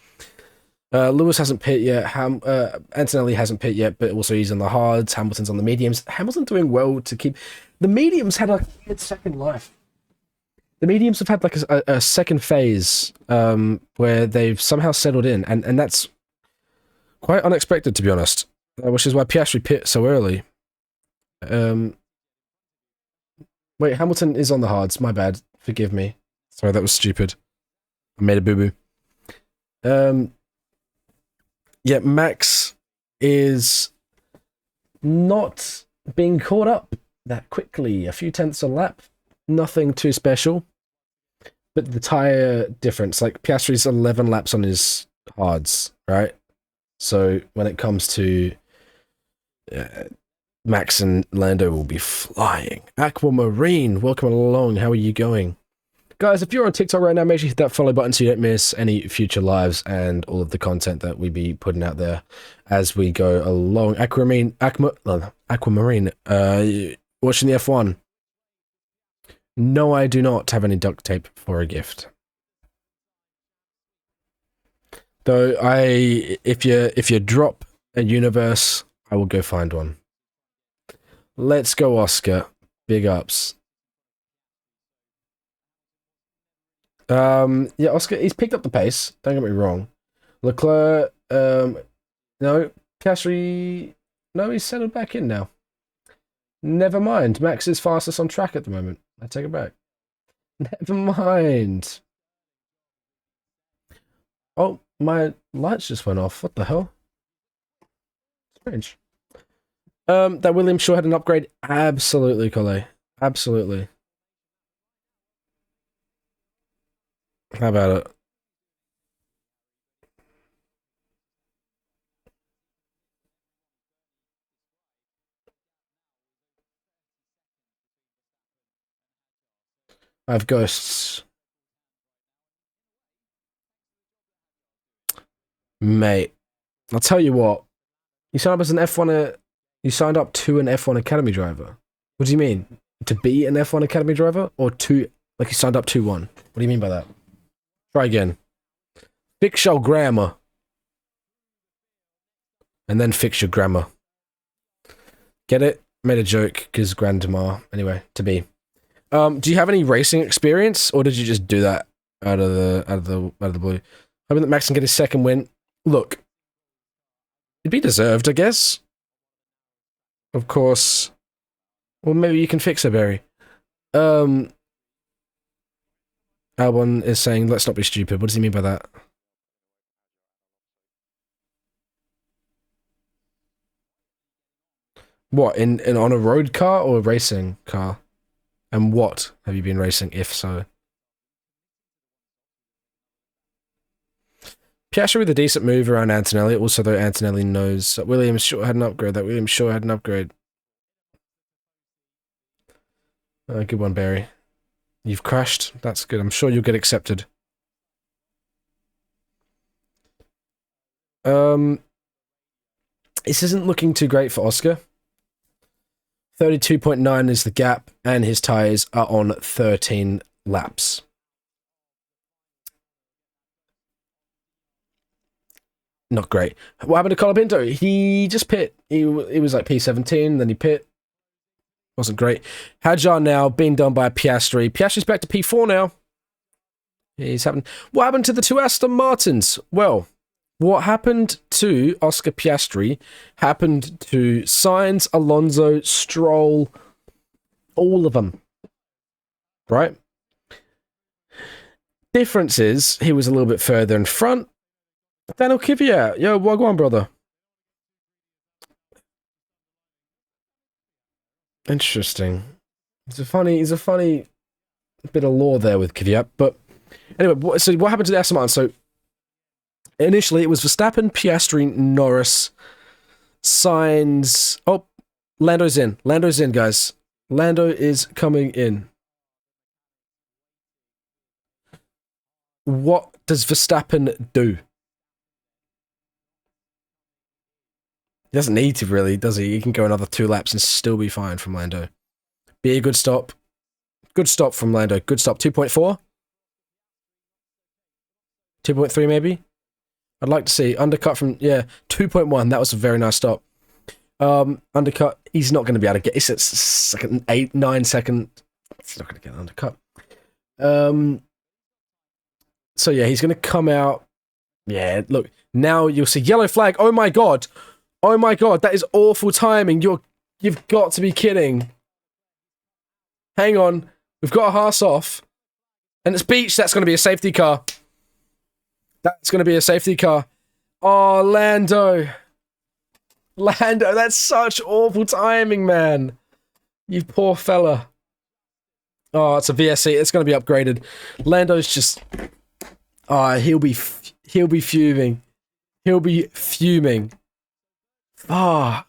Lewis hasn't pit yet. Antonelli hasn't pit yet, but also he's on the hards. Hamilton's on the mediums. Hamilton doing well to keep... The mediums had a weird second life. The mediums have had like a second phase where they've somehow settled in, and that's quite unexpected, to be honest, which is why Piastri pit so early. Wait, Hamilton is on the hards. My bad. Forgive me. Sorry, that was stupid. I made a boo-boo. Yeah, Max is not being caught up that quickly. A few tenths a lap. Nothing too special. But the tyre difference, like Piastri's 11 laps on his hards, right? So when it comes to Max and Lando will be flying. Aquamarine, welcome along. How are you going? Guys, if you're on TikTok right now, make sure you hit that follow button so you don't miss any future lives and all of the content that we be putting out there as we go along. Aquamarine, watching the F1. No, I do not have any duct tape for a gift. Though if you drop a universe, I will go find one. Let's go, Oscar. Big ups. Yeah, Oscar, he's picked up the pace. Don't get me wrong. Leclerc, no, Piastri, no, he's settled back in now. Never mind. Max is fastest on track at the moment. I take it back. Never mind. Oh, my lights just went off. What the hell? Strange. That Williams sure had an upgrade. Absolutely, Collet. Absolutely. How about it? I have ghosts. Mate, I'll tell you what. You signed up as an F1. You signed up to an F1 Academy driver. What do you mean? To be an F1 Academy driver, or to like you signed up to one? What do you mean by that? Try again. Fix your grammar, and then fix your grammar. Get it? Made a joke because grandma. Anyway, to be. Do you have any racing experience, or did you just do that out of the blue? Hoping that Max can get his second win. Look, it'd be deserved, I guess. Of course. Well, maybe you can fix it, Barry. Albon is saying, "Let's not be stupid." What does he mean by that? What in on a road car or a racing car? And what have you been racing, if so? Piastri with a decent move around Antonelli. Also, though, Antonelli knows that Williams sure had an upgrade. Good one, Barry. You've crashed. That's good. I'm sure you'll get accepted. This isn't looking too great for Oscar. 32.9 is the gap, and his tyres are on 13 laps. Not great. What happened to Colapinto? He just pit. He was like P17, then he pit. Wasn't great. Hadjar now being done by Piastri. Piastri's back to P4 now. What happened to the two Aston Martins? Well, what happened to Oscar Piastri happened to Sainz, Alonso, Stroll, all of them. Right? Difference is, he was a little bit further in front. Daniel Kvyat, yo, wagwan, brother. Interesting. It's a funny bit of lore there with Kvyat, but anyway, so what happened to the Aston Martin? So initially it was Verstappen, Piastri, Norris, Sainz. Oh, Lando's in. Lando's in, guys. Lando is coming in. What does Verstappen do? He doesn't need to really, does he? He can go another 2 laps and still be fine from Lando. Be a good stop. Good stop from Lando. Good stop. 2.4? 2.3 maybe? I'd like to see. Undercut from, yeah, 2.1. That was a very nice stop. Undercut. He's not going to be able to get, it's like an 8-9 second. It's not going to get an undercut. So yeah, he's going to come out. Yeah, look. Now you'll see yellow flag. Oh my god. Oh my god, that is awful timing. You've got to be kidding. Hang on. We've got a Haas off. And it's Beach. That's going to be a safety car. That's going to be a safety car. Oh, Lando. Lando, that's such awful timing, man. You poor fella. Oh, it's a VSC. It's going to be upgraded. Lando's just... Oh, he'll be fuming. He'll be fuming. Ah,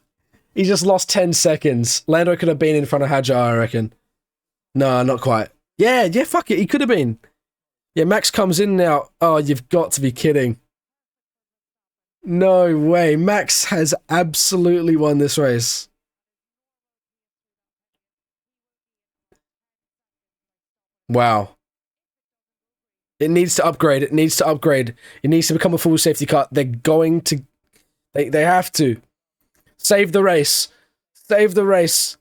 he just lost 10 seconds. Lando could have been in front of Hadjar, I reckon. No, not quite. Yeah, fuck it. He could have been. Yeah, Max comes in now. Oh, you've got to be kidding. No way. Max has absolutely won this race. Wow. It needs to upgrade. It needs to upgrade. It needs to become a full safety car. They're going to... They have to. Save the race. Save the race.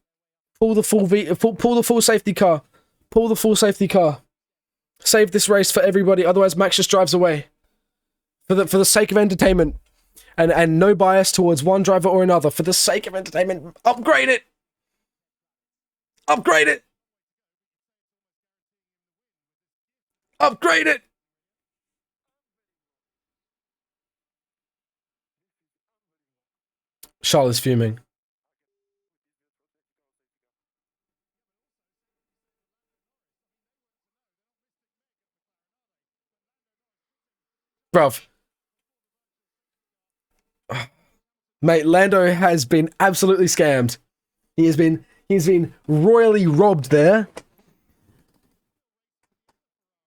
Pull the full pull the full safety car. Pull the full safety car. Save this race for everybody. Otherwise, Max just drives away. For the sake of entertainment, and no bias towards one driver or another. For the sake of entertainment, upgrade it. Upgrade it. Upgrade it. Charles is fuming. Bruv. Mate, Lando has been absolutely scammed. He's been royally robbed there.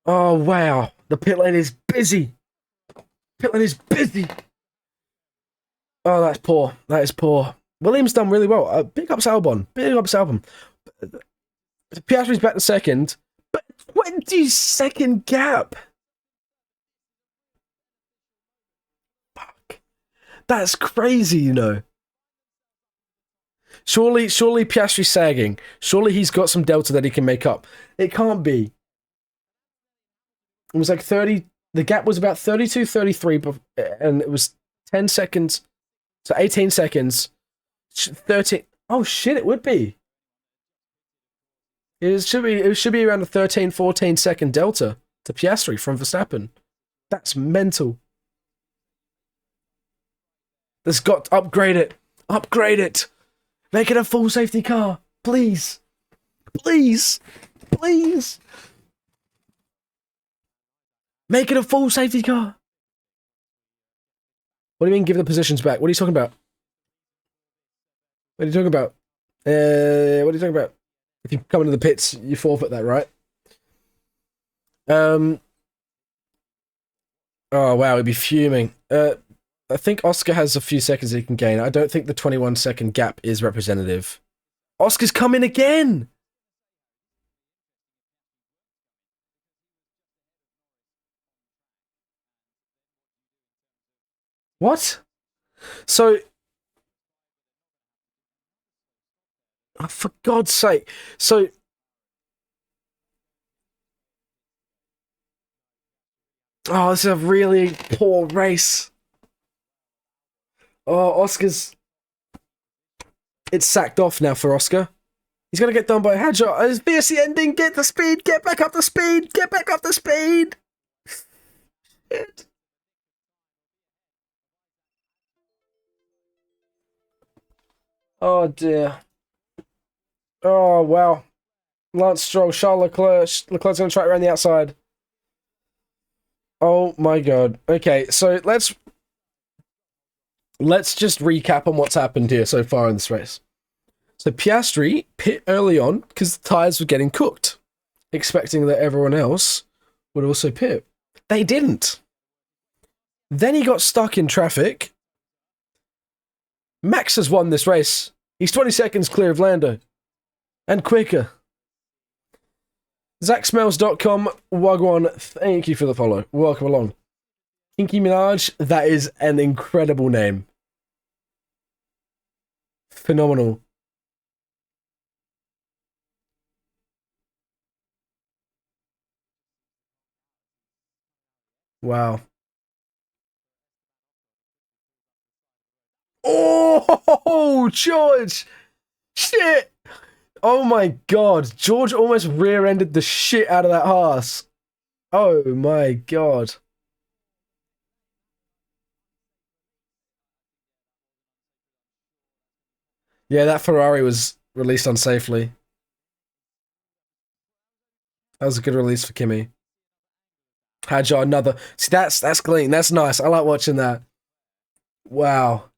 Oh, wow. The pit lane is busy. Pit lane is busy. Oh, that's poor. That is poor. Williams done really well. Big ups Albon. Big ups Albon. Piastri's back to second. But 20-second gap. Fuck. That's crazy, you know. Surely Piastri's sagging. Surely he's got some delta that he can make up. It can't be. It was like 30. The gap was about 32, 33, and it was 10 seconds. So 18 seconds. 13. Oh, shit, it would be. It should be around a 13, 14 second delta to Piastri from Verstappen. That's mental. There's got to upgrade it. Upgrade it. Make it a full safety car. Please. Please. Please. Make it a full safety car. What do you mean give the positions back? What are you talking about? What are you talking about? What are you talking about? If you come into the pits, you forfeit that, right? Oh, wow, he'd be fuming. I think Oscar has a few seconds he can gain. I don't think the 21-second gap is representative. Oscar's coming again! What? So... Oh, for God's sake. So... Oh, this is a really poor race. Oh, Oscar's... It's sacked off now for Oscar. He's going to get done by Hadjar. It's VSC ending. Get the speed. Get back up the speed. Get back up the speed. Shit. Oh, dear. Oh, wow. Lance Stroll, Charles Leclerc. Leclerc's going to try it around the outside. Oh, my God. Okay, so let's just recap on what's happened here so far in this race. So Piastri pit early on because the tyres were getting cooked, expecting that everyone else would also pit. They didn't. Then he got stuck in traffic. Max has won this race. He's 20 seconds clear of Lando. And quicker. ZachSmells.com, Wagwan, thank you for the follow. Welcome along. Kinky Minaj, that is an incredible name. Phenomenal. Wow. Oh, George! Shit! Oh my God. George almost rear-ended the shit out of that Haas. Oh my God. Yeah, that Ferrari was released unsafely. That was a good release for Kimi. Hadjar, another. See, that's clean. That's nice. I like watching that. Wow.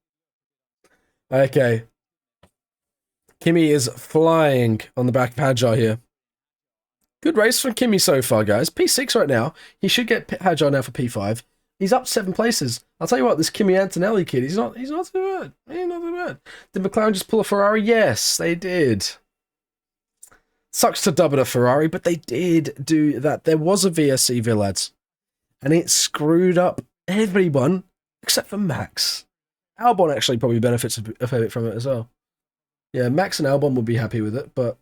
Okay. Kimi is flying on the back of Hadjar here. Good race from Kimi so far, guys. P6 right now. He should get Hadjar now for P5. He's up 7 places. I'll tell you what, this Kimi Antonelli kid, he's not too bad. He's not too bad. Did McLaren just pull a Ferrari? Yes, they did. Sucks to dub it a Ferrari, but they did do that. There was a VSC lads, and it screwed up everyone except for Max. Albon actually probably benefits a fair bit from it as well. Yeah, Max and Albon will be happy with it, but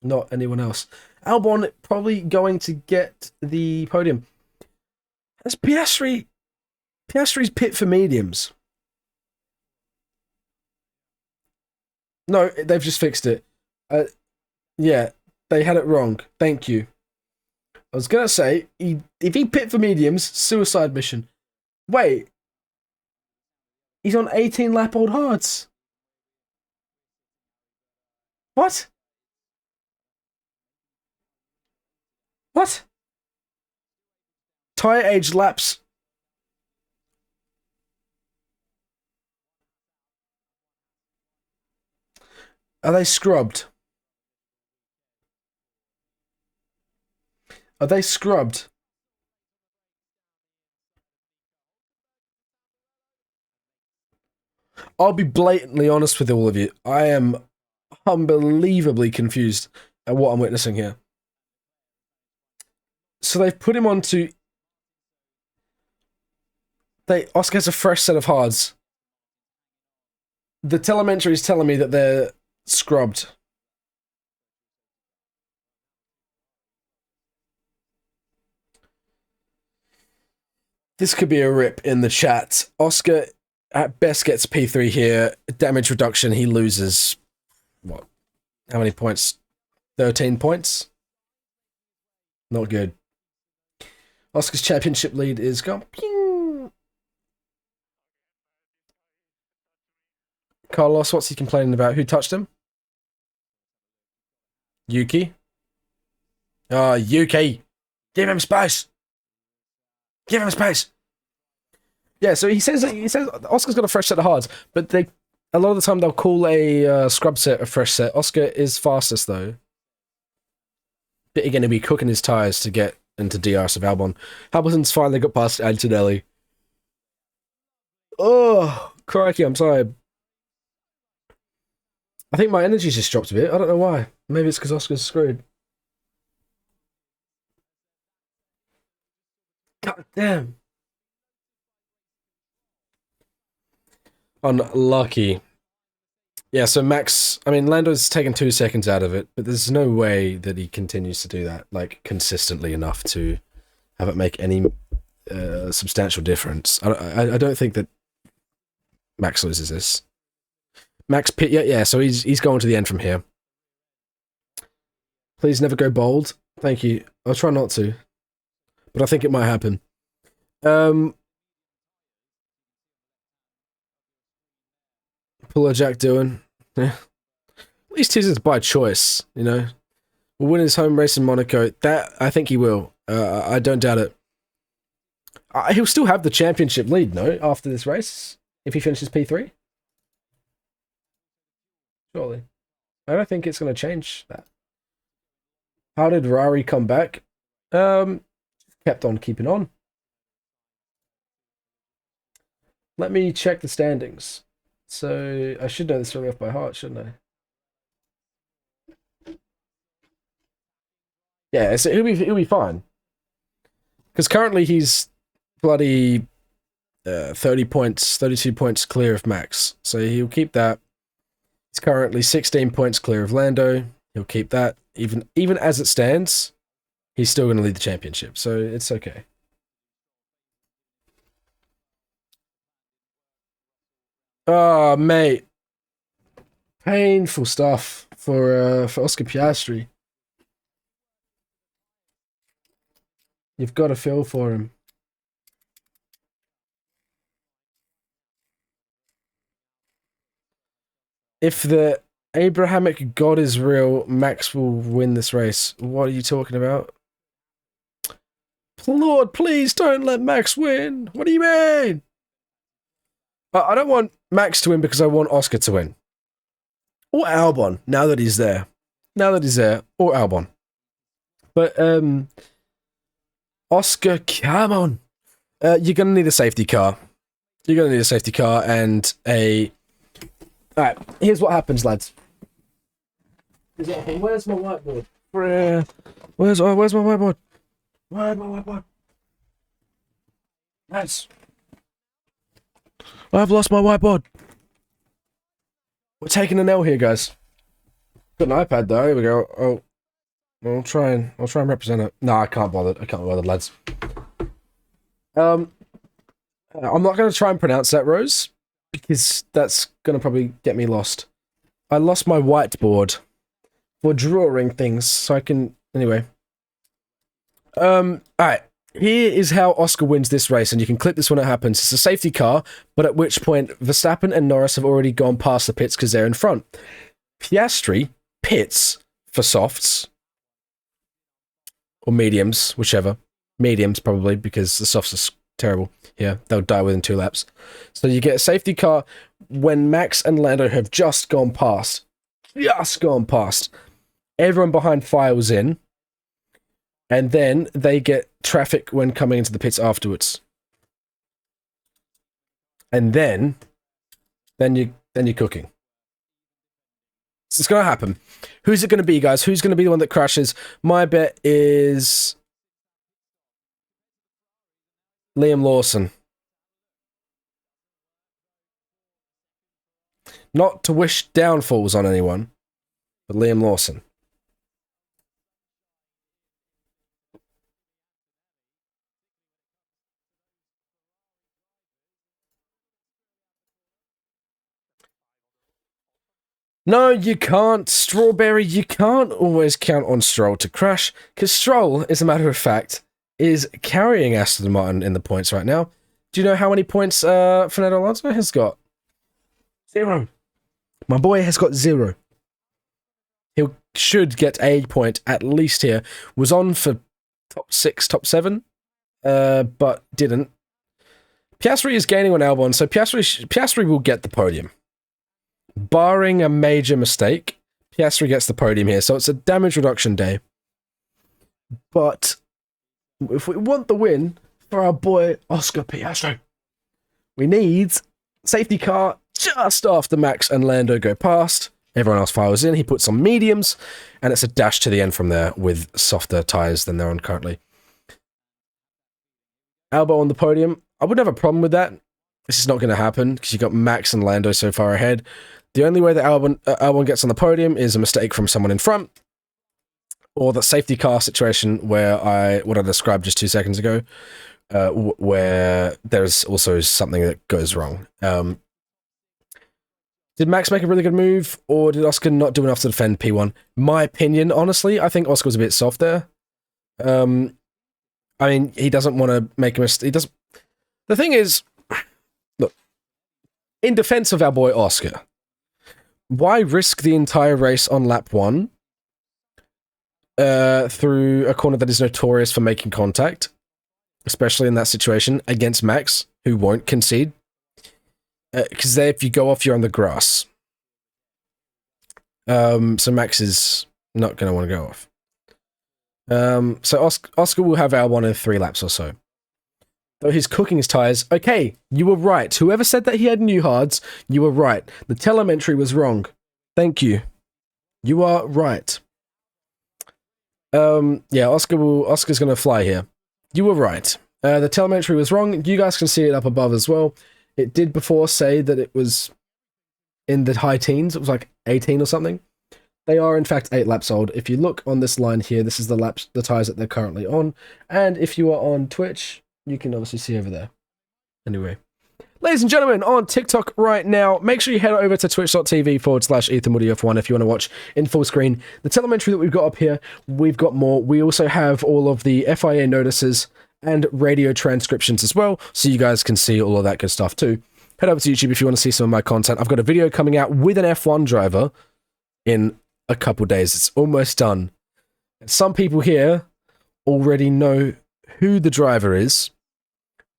not anyone else. Albon probably going to get the podium. That's Piastri's pit for mediums. No, they've just fixed it. Yeah, they had it wrong. Thank you. I was gonna say, if he pit for mediums, suicide mission. Wait. He's on 18 lap old hards. What? What? Tire age laps. Are they scrubbed? Are they scrubbed? I'll be blatantly honest with all of you. I am unbelievably confused at what I'm witnessing here. So they've put him onto... Oscar has a fresh set of hards. The telemetry is telling me that they're scrubbed. This could be a rip in the chat. Oscar at best gets P3 here. Damage reduction, he loses... What? How many points? 13 points? Not good. Oscar's championship lead is gone. Pew! Carlos, what's he complaining about? Who touched him? Yuki? Oh, Yuki! Give him space! Give him space! Yeah, so he says Oscar's got a fresh set of hards, but a lot of the time they'll call a scrub set a fresh set. Oscar is fastest though. But you're going to be cooking his tires to get into DRS of Albon. Hamilton's finally got past Antonelli. Oh, crikey, I'm sorry. I think my energy's just dropped a bit. I don't know why. Maybe it's because Oscar's screwed. God damn. Unlucky. Yeah, so Max... I mean, Lando's taken 2 seconds out of it, but there's no way that he continues to do that, like, consistently enough to have it make any substantial difference. I don't think that Max loses this. Max pit... Yeah, so he's going to the end from here. Please never go bold. Thank you. I'll try not to. But I think it might happen. Pull a Jack doing. Yeah. At least he's by choice, you know. Will win his home race in Monaco. That, I think he will. I don't doubt it. He'll still have the championship lead, no, after this race, if he finishes P3. Surely. I don't think it's going to change that. How did Rari come back? Kept on keeping on. Let me check the standings. So, I should know this really off by heart, shouldn't I? Yeah, so he'll be fine. Because currently he's bloody 30 points, 32 points clear of Max. So he'll keep that. He's currently 16 points clear of Lando. He'll keep that. Even as it stands, he's still going to lead the championship. So it's okay. Oh, mate. Painful stuff for Oscar Piastri. You've got to feel for him. If the Abrahamic God is real, Max will win this race. What are you talking about? Lord, please don't let Max win. What do you mean? I don't want Max to win because I want Oscar to win. Or Albon, now that he's there. Or Albon. But, Oscar, come on. You're going to need a safety car. And a... Alright, here's what happens, lads. Where's my whiteboard? Where's my whiteboard? Where's my whiteboard? Lads. I've lost my whiteboard. We're taking an L here, guys. Got an iPad though. Here we go. Oh, I'll try and represent it. No, I can't bother. Lads. I'm not going to try and pronounce that, Rose, because that's going to probably get me lost. I lost my whiteboard for drawing things, so I can... Anyway. Alright. Here is how Oscar wins this race, and you can click this when it happens. It's a safety car, but at which point Verstappen and Norris have already gone past the pits because they're in front. Piastri pits for softs. Or mediums, whichever. Mediums, probably, because the softs are terrible. Yeah, they'll die within 2 laps. So you get a safety car when Max and Lando have just gone past. Everyone behind files in. and then they get traffic when coming into the pits afterwards. And then you're cooking. So it's going to happen. Who's it going to be, guys? Who's going to be the one that crashes? My bet is Liam Lawson. Not to wish downfalls on anyone, but Liam Lawson. No, you can't. Strawberry, you can't always count on Stroll to crash, because Stroll, as a matter of fact, is carrying Aston Martin in the points right now. Do you know how many points Fernando Alonso has got? 0. My boy has got 0. He should get a point at least here. Was on for top 6, top 7, but didn't. Piastri is gaining on Albon, so Piastri will get the podium. Barring a major mistake, Piastri gets the podium here, so it's a damage reduction day. But if we want the win for our boy Oscar Piastri, we need safety car just after Max and Lando go past. Everyone else files in, he puts on mediums, and it's a dash to the end from there with softer tyres than they're on currently. Albon on the podium, I wouldn't have a problem with that. This is not going to happen, because you've got Max and Lando so far ahead. The only way that Albon gets on the podium is a mistake from someone in front, or the safety car situation where what I described just 2 seconds ago, where there's also something that goes wrong. Did Max make a really good move, or did Oscar not do enough to defend P1? My opinion, honestly, I think Oscar was a bit soft there. I mean, he doesn't want to make a mistake. The thing is, look, in defense of our boy Oscar, why risk the entire race on lap 1 through a corner that is notorious for making contact, especially in that situation, against Max, who won't concede? Because there, if you go off, you're on the grass. So Max is not going to want to go off. So Oscar will have Albon in 3 laps or so. Though he's cooking his tyres. Okay, you were right. Whoever said that he had new hards, you were right. The telemetry was wrong. Thank you. You are right. Yeah, Oscar's going to fly here. You were right. The telemetry was wrong. You guys can see it up above as well. It did before say that it was in the high teens. It was like 18 or something. They are, in fact, 8 laps old. If you look on this line here, this is the tyres that they're currently on. And if you are on Twitch, you can obviously see over there. Anyway. Ladies and gentlemen, on TikTok right now, make sure you head over to twitch.tv/EthanWoodieF1 if you want to watch in full screen. The telemetry that we've got up here, we've got more. We also have all of the FIA notices and radio transcriptions as well, so you guys can see all of that good stuff too. Head over to YouTube if you want to see some of my content. I've got a video coming out with an F1 driver in a couple days. It's almost done. Some people here already know who the driver is.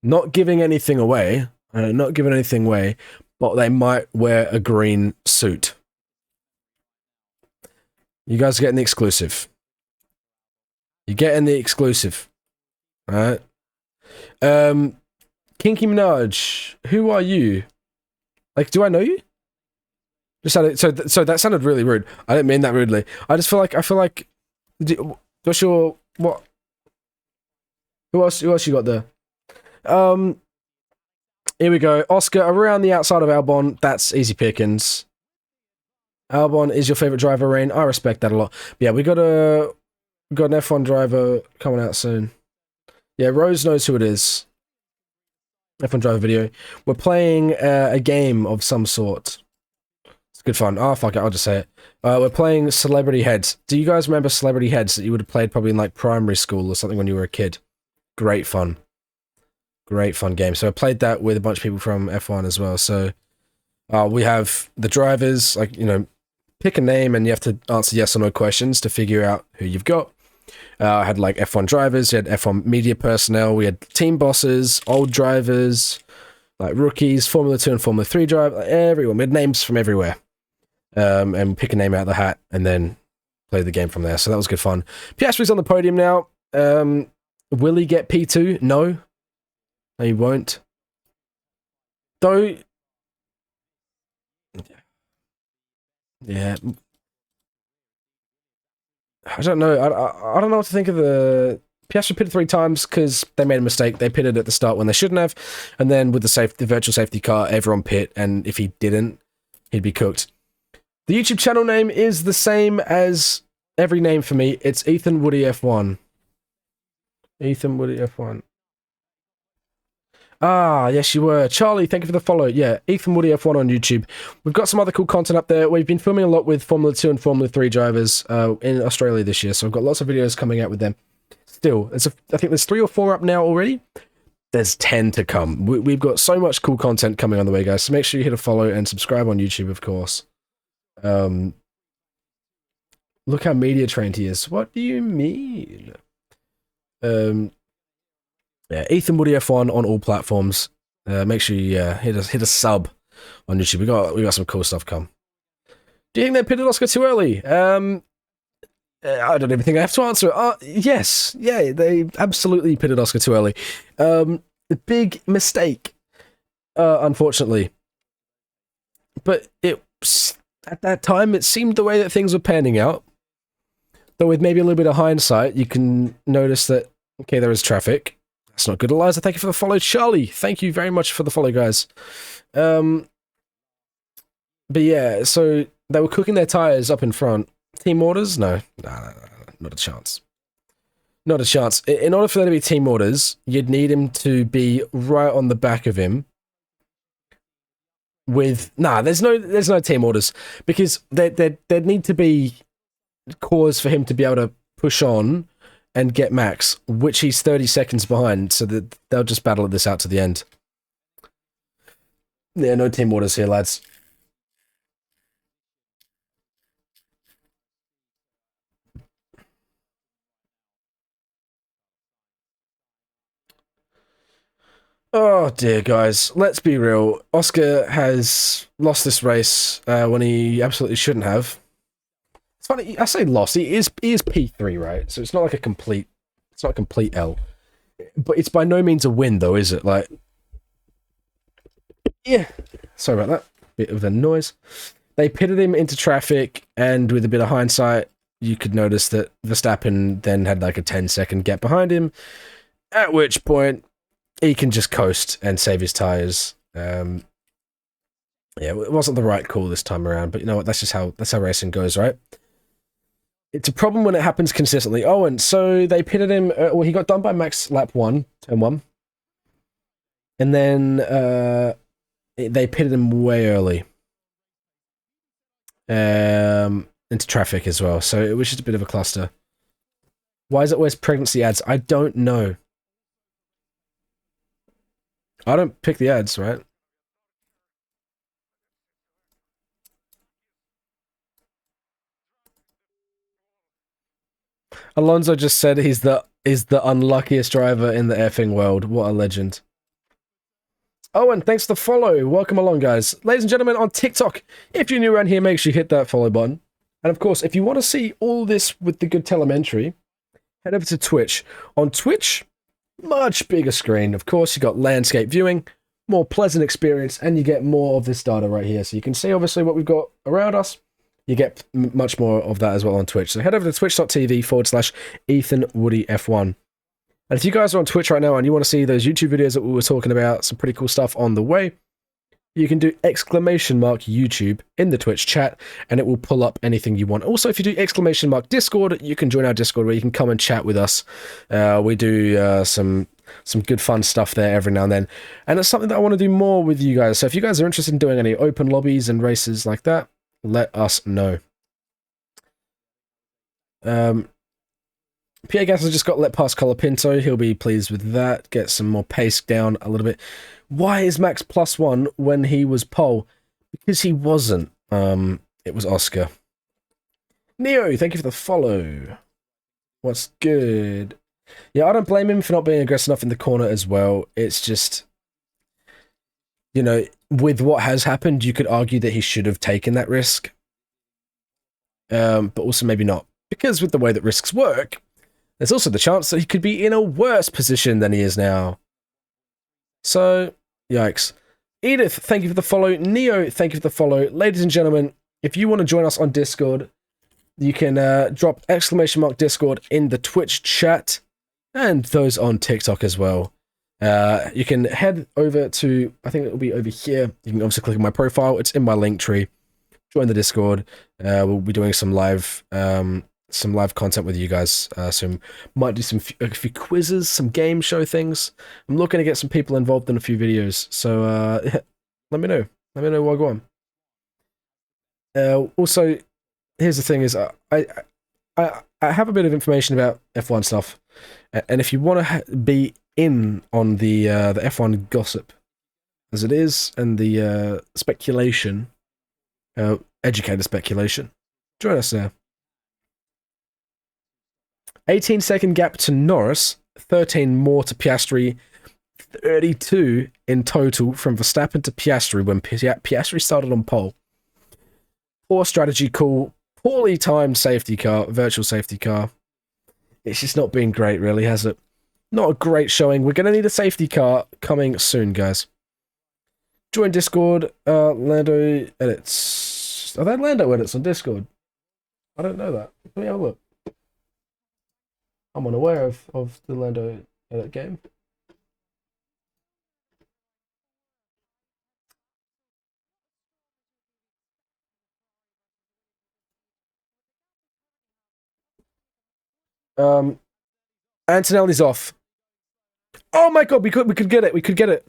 Not giving anything away, but they might wear a green suit. You guys are getting the exclusive. You're getting the exclusive. Alright. Kinky Minaj, who are you? Like, do I know you? So that sounded really rude. I didn't mean that rudely. I feel like what's your what? Who else you got there? Here we go. Oscar around the outside of Albon. That's easy pickings. Albon is your favorite driver, Rain. I respect that a lot. But yeah, we got an F1 driver coming out soon. Yeah, Rose knows who it is. F1 driver video. We're playing a game of some sort. It's good fun. Oh, fuck it, I'll just say it. We're playing Celebrity Heads. Do you guys remember Celebrity Heads that you would have played probably in like primary school or something when you were a kid? Great fun. Great fun game. So I played that with a bunch of people from F1 as well. So we have the drivers, like, you know, pick a name and you have to answer yes or no questions to figure out who you've got. I had like F1 drivers, you had F1 media personnel, we had team bosses, old drivers, like rookies, Formula 2 and Formula 3 drivers, like everyone. We had names from everywhere. And pick a name out of the hat and then play the game from there. So that was good fun. Piastri's on the podium now. Will he get P2? No, he won't. Though, yeah, I don't know. I don't know what to think of the Piastri pitted 3 times because they made a mistake. They pitted at the start when they shouldn't have, and then with the virtual safety car, everyone pit, and if he didn't, he'd be cooked. The YouTube channel name is the same as every name for me. It's Ethan Woody F1. Ethan Woody F1. Ah, yes, you were. Charlie, thank you for the follow. Yeah, Ethan Woody F1 on YouTube. We've got some other cool content up there. We've been filming a lot with Formula 2 and Formula 3 drivers in Australia this year, so I've got lots of videos coming out with them. Still, I think there's 3 or 4 up now already. There's 10 to come. We've got so much cool content coming on the way, guys, so make sure you hit a follow and subscribe on YouTube, of course. Look how media trained he is. What do you mean? Yeah, Ethan Woody F1 on all platforms. Make sure you hit a sub on YouTube. We got some cool stuff come. Do you think they pitted Oscar too early? I don't even think I have to answer. Yes, yeah, they absolutely pitted Oscar too early. Big mistake, unfortunately. But at that time, it seemed the way that things were panning out. Though with maybe a little bit of hindsight, you can notice that, okay, there is traffic. That's not good, Eliza. Thank you for the follow. Charlie, thank you very much for the follow, guys. But yeah, so they were cooking their tires up in front. Team orders? No, not a chance. Not a chance. In order for there to be team orders, you'd need him to be right on the back of him. There's no team orders because there'd need to be cause for him to be able to push on and get Max, which he's 30 seconds behind, so that they'll just battle this out to the end. Yeah, no team orders here, lads. Oh dear, guys. Let's be real. Oscar has lost this race when he absolutely shouldn't have. It's funny, I say lost. He is P3, right? So it's not like a complete L. But it's by no means a win, though, is it? Like, yeah. Sorry about that. Bit of a noise. They pitted him into traffic, and with a bit of hindsight, you could notice that Verstappen then had like a 10-second gap behind him, at which point he can just coast and save his tires. Yeah, it wasn't the right call this time around, but you know what? That's how racing goes, right? It's a problem when it happens consistently. Oh, and so they pitted him. Well, he got done by Max lap 1, turn 1, and then they pitted him way early into traffic as well. So it was just a bit of a cluster. Why is it always pregnancy ads? I don't know. I don't pick the ads, right? Alonso just said he's the unluckiest driver in the effing world. What a legend. Owen, thanks for the follow. Welcome along, guys. Ladies and gentlemen, on TikTok, if you're new around here, make sure you hit that follow button. And of course, if you want to see all this with the good telemetry, head over to Twitch. On Twitch, much bigger screen. Of course, you got landscape viewing, more pleasant experience, and you get more of this data right here. So you can see, obviously, what we've got around us. You get much more of that as well on Twitch. So head over to twitch.tv/EthanWoodyF1. And if you guys are on Twitch right now and you want to see those YouTube videos that we were talking about, some pretty cool stuff on the way, you can do !YouTube in the Twitch chat, and it will pull up anything you want. Also, if you do !Discord, you can join our Discord where you can come and chat with us. We do some good fun stuff there every now and then. And it's something that I want to do more with you guys. So if you guys are interested in doing any open lobbies and races like that, let us know. Pierre Gasly just got let past Colapinto. He'll be pleased with that. Get some more pace down a little bit. Why is Max +1 when he was pole? Because he wasn't. It was Oscar. Neo, thank you for the follow. What's good? Yeah, I don't blame him for not being aggressive enough in the corner as well. It's just, you know, with what has happened, you could argue that he should have taken that risk. But also maybe not. Because with the way that risks work, there's also the chance that he could be in a worse position than he is now. So, yikes. Edith, thank you for the follow. Neo, thank you for the follow. Ladies and gentlemen, if you want to join us on Discord, you can drop !Discord in the Twitch chat and those on TikTok as well. You can head over to, I think it will be over here. You can obviously click on my profile. It's in my link tree. Join the Discord. We'll be doing some live content with you guys. So might do a few quizzes, some game show things. I'm looking to get some people involved in a few videos. So let me know. Let me know what I go on. Also, here's the thing: is I have a bit of information about F1 stuff, and if you want to be in on the F1 gossip, as it is, and the speculation, educated speculation, join us there. 18-second gap to Norris, 13 more to Piastri, 32 in total from Verstappen to Piastri when Piastri started on pole. Poor strategy call, poorly timed safety car, virtual safety car. It's just not been great, really, has it? Not a great showing. We're going to need a safety car coming soon, guys. Join Discord, Lando edits. Are there Lando edits on Discord? I don't know that. Let me have a look. I'm unaware of the Lando edit game. Antonelli's off. Oh my god, we could get it. We could get it.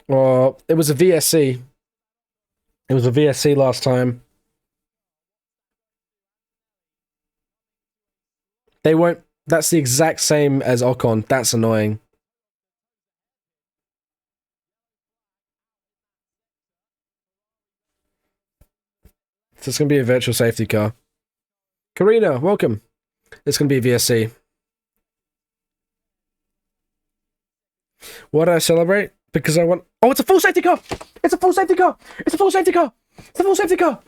Well, it was a VSC. It was a VSC last time. They won't. That's the exact same as Ocon. That's annoying. So it's going to be a virtual safety car. Karina, welcome. It's going to be a VSC. Why did I celebrate? Because I want... Oh, it's a full safety car! It's a full safety car! It's a full safety car! It's a full safety car!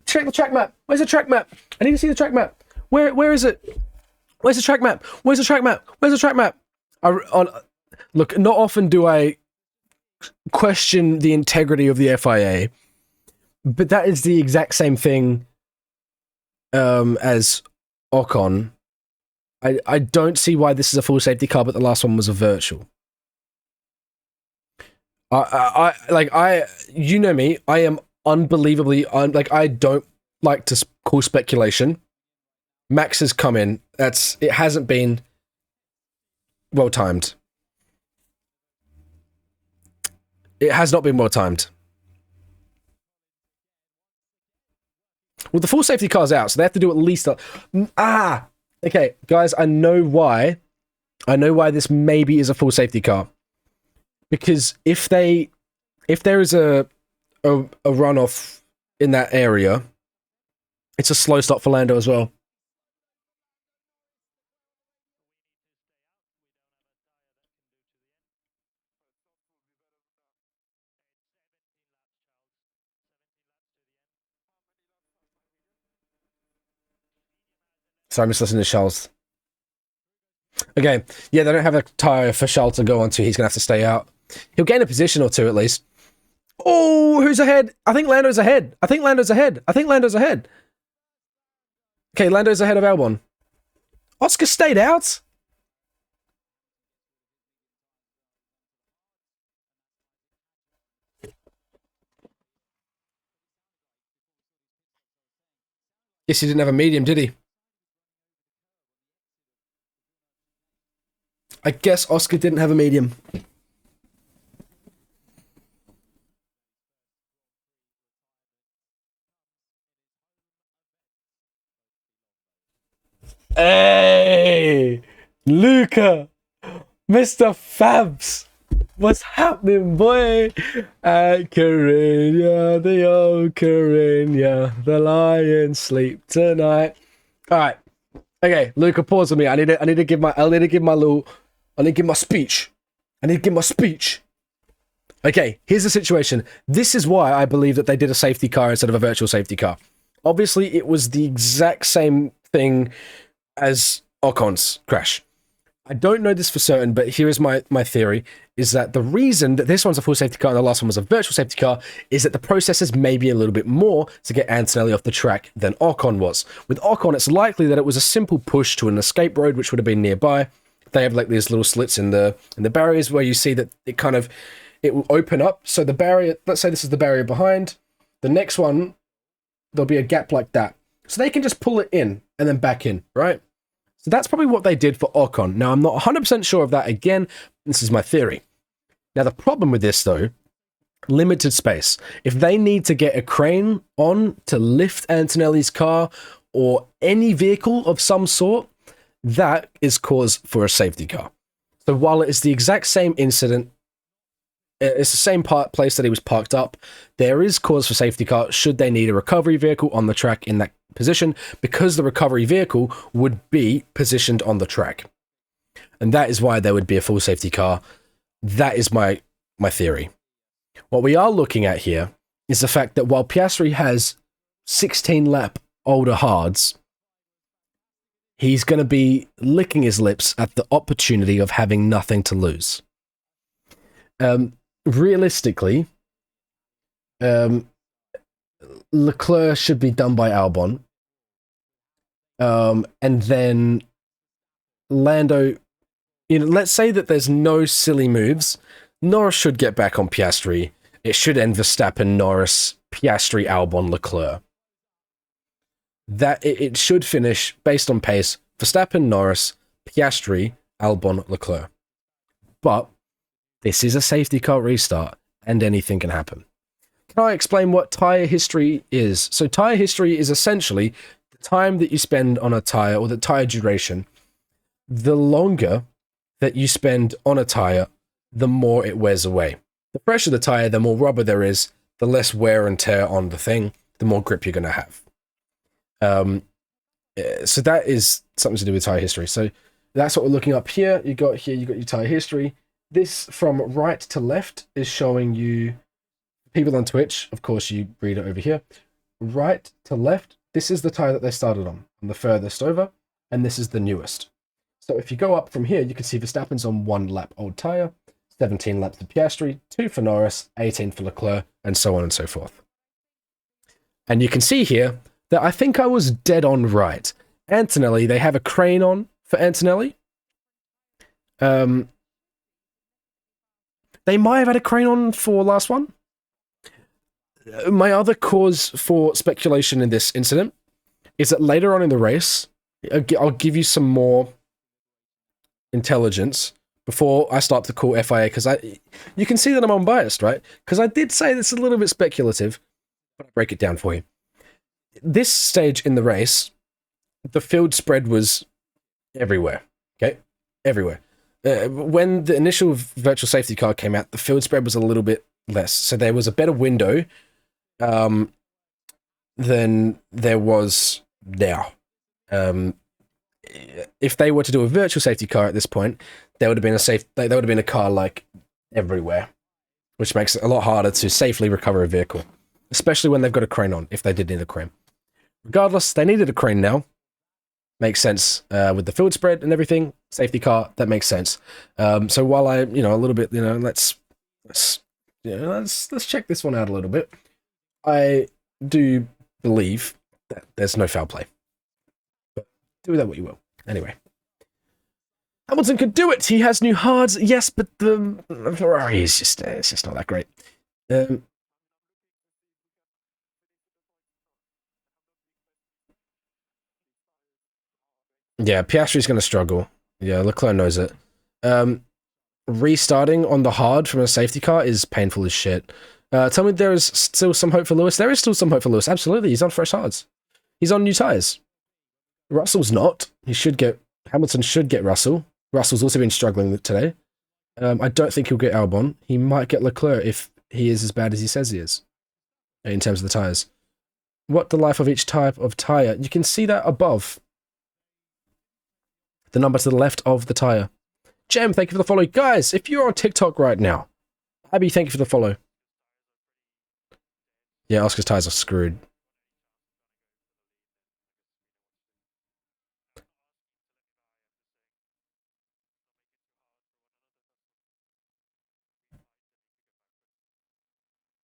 Check the track map. Where's the track map? I need to see the track map. Where is it? Where's the track map? Where's the track map? Where's the track map? Look, not often do I question the integrity of the FIA, but that is the exact same thing as Ocon. I don't see why this is a full safety car, but the last one was a virtual. You know me, I am unbelievably, I don't like to call speculation. Max has come in. It hasn't been well timed. It has not been well timed. Well, the full safety car's out, so they have to do at least okay, guys, I know why this maybe is a full safety car. Because if there is a runoff in that area, it's a slow stop for Lando as well. Sorry, I'm just listening to Charles. Okay, yeah, they don't have a tyre for Charles to go onto. He's going to have to stay out. He'll gain a position or two at least. Oh, who's ahead? I think Lando's ahead. Okay, Lando's ahead of Albon. Oscar stayed out? Yes, he didn't have a medium, did he? I guess Oscar didn't have a medium. Hey! Luca! Mr. Fabs! What's happening, boy? At Carina, the old Carina, the lions sleep tonight. Alright. Okay, Luca, pause with me. I need to give my speech. Okay, here's the situation. This is why I believe that they did a safety car instead of a virtual safety car. Obviously, it was the exact same thing as Ocon's crash. I don't know this for certain, but here is my theory, is that the reason that this one's a full safety car and the last one was a virtual safety car is that the processes may be a little bit more to get Antonelli off the track than Ocon was. With Ocon, it's likely that it was a simple push to an escape road, which would have been nearby. They have like these little slits in the barriers where you see that it will open up. So the barrier, let's say this is the barrier behind. The next one, there'll be a gap like that. So they can just pull it in and then back in, right? So that's probably what they did for Ocon. Now, I'm not 100% sure of that. Again, this is my theory. Now, the problem with this, though, limited space. If they need to get a crane on to lift Antonelli's car or any vehicle of some sort, that is cause for a safety car. So while it is the exact same incident, it's the same place that he was parked up, there is cause for safety car should they need a recovery vehicle on the track in that position, because the recovery vehicle would be positioned on the track. And that is why there would be a full safety car. That is my theory. What we are looking at here is the fact that while Piastri has 16 lap older hards, he's going to be licking his lips at the opportunity of having nothing to lose. Realistically, Leclerc should be done by Albon. And then Lando, let's say that there's no silly moves. Norris should get back on Piastri. It should end Verstappen, Norris, Piastri, Albon, Leclerc. That it should finish based on pace. Verstappen, Norris, Piastri, Albon, Leclerc. But this is a safety car restart, and anything can happen. Can I explain what tyre history is? So tyre history is essentially the time that you spend on a tyre, or the tyre duration. The longer that you spend on a tyre, the more it wears away. The fresher the tyre, the more rubber there is, the less wear and tear on the thing, the more grip you're going to have. So that is something to do with tyre history. So that's what we're looking up here. You got your tyre history. This from right to left is showing you people on Twitch. Of course, you read it over here. Right to left, this is the tyre that they started on the furthest over, and this is the newest. So if you go up from here, you can see Verstappen's on 1 lap old tyre, 17 laps for Piastri, 2 for Norris, 18 for Leclerc, and so on and so forth. And you can see here that I think I was dead on right. Antonelli, they have a crane on for Antonelli. They might have had a crane on for last one. My other cause for speculation in this incident is that later on in the race, I'll give you some more intelligence before I start to call FIA, because you can see that I'm unbiased, right? Because I did say this a little bit speculative, but I'll break it down for you. This stage in the race, the field spread was everywhere, okay? Everywhere. When the initial virtual safety car came out, the field spread was a little bit less. So there was a better window than there was now. If they were to do a virtual safety car at this point, there would have been a car like everywhere, which makes it a lot harder to safely recover a vehicle, especially when they've got a crane on, if they did need a crane. Regardless, they needed a crane now. Makes sense with the field spread and everything. Safety car, that makes sense. So while I, a little bit, let's check this one out a little bit. I do believe that there's no foul play. But do with that what you will. Anyway. Hamilton could do it. He has new hards. Yes, but the Ferrari is just, it's just not that great. Yeah, Piastri's going to struggle. Yeah, Leclerc knows it. Restarting on the hard from a safety car is painful as shit. Tell me there is still some hope for Lewis. There is still some hope for Lewis. Absolutely. He's on fresh hards. He's on new tyres. Russell's not. Hamilton should get Russell. Russell's also been struggling today. I don't think he'll get Albon. He might get Leclerc if he is as bad as he says he is, in terms of the tyres. What the life of each type of tyre? You can see that above. The number to the left of the tyre. Jem, thank you for the follow. Guys, if you're on TikTok right now, Abby, thank you for the follow. Yeah, Oscar's tires are screwed.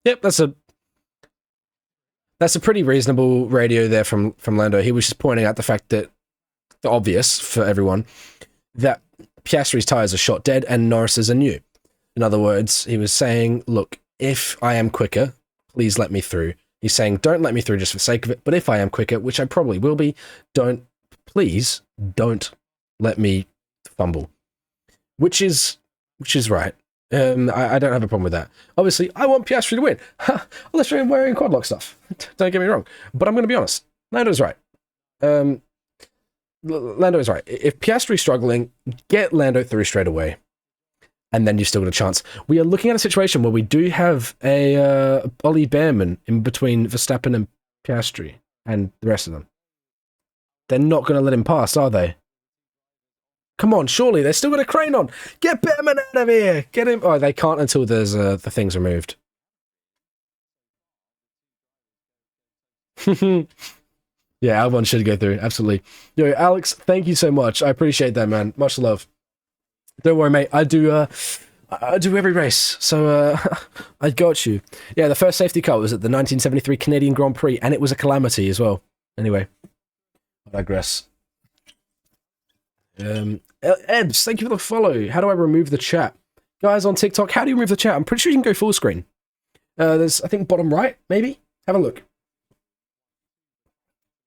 Yep, that's a pretty reasonable radio there from Lando. He was just pointing out the fact that the obvious for everyone that Piastri's tires are shot dead and Norris's are new. In other words, he was saying, look, if I am quicker, please let me through. He's saying, don't let me through just for the sake of it, but if I am quicker, which I probably will be, please don't let me fumble. Which is right. I don't have a problem with that. Obviously, I want Piastri to win. Unless you're wearing quadlock stuff. Don't get me wrong. But I'm going to be honest. Lando's right. Lando is right. If Piastri's struggling, get Lando through straight away. And then you've still got a chance. We are looking at a situation where we do have a Ollie Behrman in between Verstappen and Piastri and the rest of them. They're not going to let him pass, are they? Come on, surely they're still got a crane on. Get Behrman out of here. Get him. Oh, they can't until there's the things removed. Yeah, Albon should go through. Absolutely. Yo, Alex, thank you so much. I appreciate that, man. Much love. Don't worry, mate. I do every race, so I got you. Yeah, the first safety car was at the 1973 Canadian Grand Prix, and it was a calamity as well. Anyway, I digress. Ebs, thank you for the follow. How do I remove the chat? Guys on TikTok, how do you remove the chat? I'm pretty sure you can go full screen. There's, I think, bottom right, maybe? Have a look.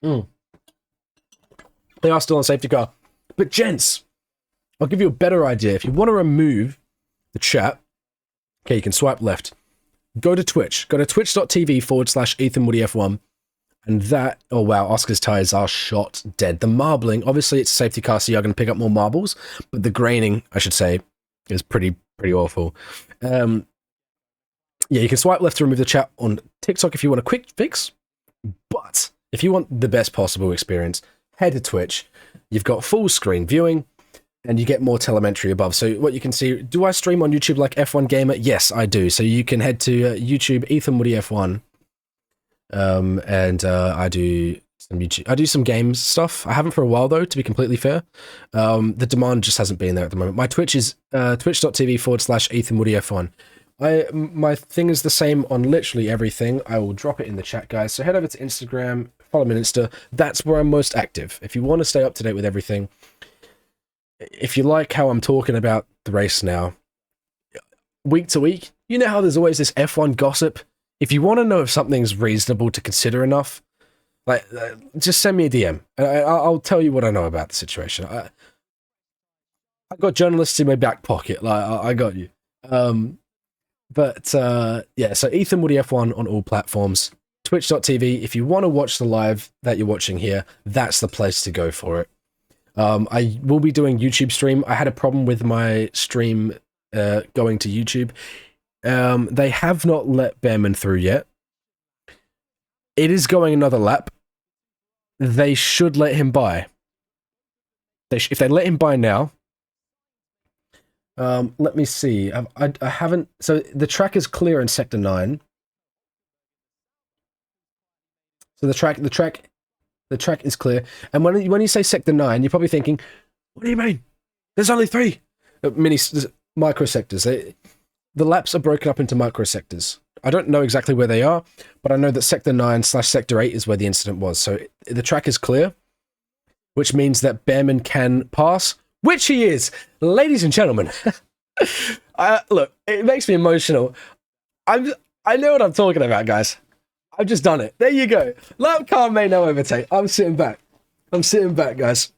They are still on safety car. But gents, I'll give you a better idea. If you want to remove the chat, okay, you can swipe left. Go to Twitch. Go to twitch.tv/EthanWoodyF1. And that, oh wow, Oscar's tires are shot dead. The marbling, obviously it's a safety car, so you're going to pick up more marbles, but the graining, I should say, is pretty awful. Yeah, you can swipe left to remove the chat on TikTok if you want a quick fix, but if you want the best possible experience, head to Twitch. You've got full screen viewing, and you get more telemetry above. So what you can see, do I stream on YouTube like F1 Gamer? Yes, I do. So you can head to YouTube, Ethan Woody F1. And I do some YouTube. I do some games stuff. I haven't for a while though, to be completely fair. The demand just hasn't been there at the moment. My Twitch is twitch.tv/EthanWoodyF1. My thing is the same on literally everything. I will drop it in the chat, guys. So head over to Instagram, follow me on Insta. That's where I'm most active. If you want to stay up to date with everything, if you like how I'm talking about the race now, week to week, you know how there's always this F1 gossip. If you want to know if something's reasonable to consider enough, like, just send me a DM. I'll tell you what I know about the situation. I got journalists in my back pocket. Like, I got you. Yeah, so Ethan Woody F1 on all platforms. Twitch.tv. If you want to watch the live that you're watching here, that's the place to go for it. I will be doing YouTube stream. I had a problem with my stream going to YouTube. They have not let Behrman through yet. It is going another lap. They should let him by. If they let him by now, let me see. I haven't. So the track is clear in sector 9. So the track is clear. And when you say sector 9, you're probably thinking, what do you mean? There's only 3 micro sectors. The laps are broken up into microsectors. I don't know exactly where they are, but I know that Sector 9/Sector 8 is where the incident was. So the track is clear, which means that Behrman can pass, which he is. Ladies and gentlemen, look, it makes me emotional. I know what I'm talking about, guys. I've just done it. There you go. Lap car may now overtake. I'm sitting back, guys.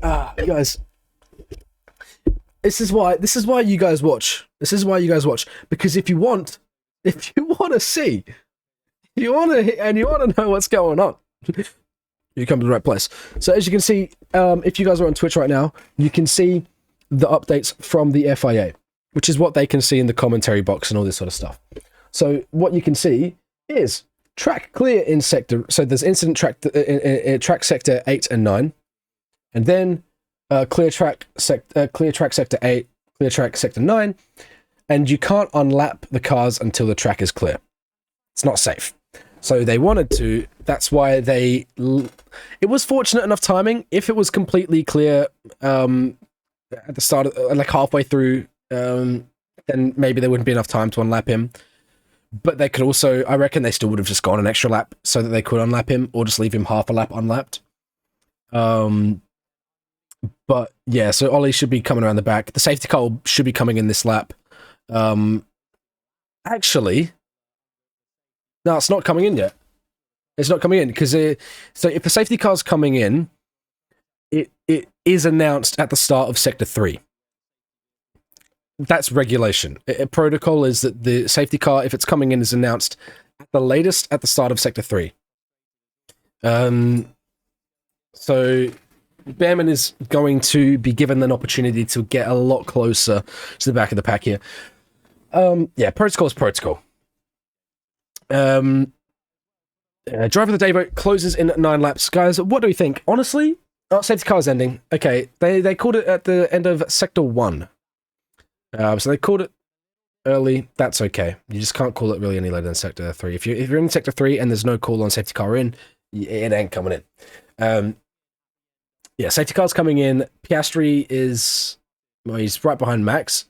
Guys. This is why you guys watch. Because if you want to see, you want to know what's going on, you come to the right place. So as you can see, if you guys are on Twitch right now, you can see the updates from the FIA, which is what they can see in the commentary box and all this sort of stuff. So what you can see is track clear in sector. So there's incident track track sector 8 and 9, and then clear track sector 8, clear track sector 9, and you can't unlap the cars until the track is clear. It's not safe. So they wanted to. That's why it was fortunate enough timing. If it was completely clear at the start, like halfway through, then maybe there wouldn't be enough time to unlap him. But they could also, I reckon they still would have just gone an extra lap so that they could unlap him, or just leave him half a lap unlapped. But yeah, so Ollie should be coming around the back. The safety car should be coming in this lap. Actually, no, it's not coming in yet. It's not coming in because so if the safety car's coming in, it is announced at the start of Sector 3. That's regulation. Protocol is that the safety car, if it's coming in, is announced at the latest at the start of Sector 3. So Behrman is going to be given an opportunity to get a lot closer to the back of the pack here. Yeah, protocol is protocol. Driver of the day vote closes in 9 laps. Guys, what do we think? Honestly, safety car's ending. Okay, they called it at the end of Sector 1. So they called it early. That's okay. You just can't call it really any later than Sector 3. If you're in Sector 3 and there's no call on safety car in, it ain't coming in. Yeah, safety car's coming in. Piastri is... Well, he's right behind Max.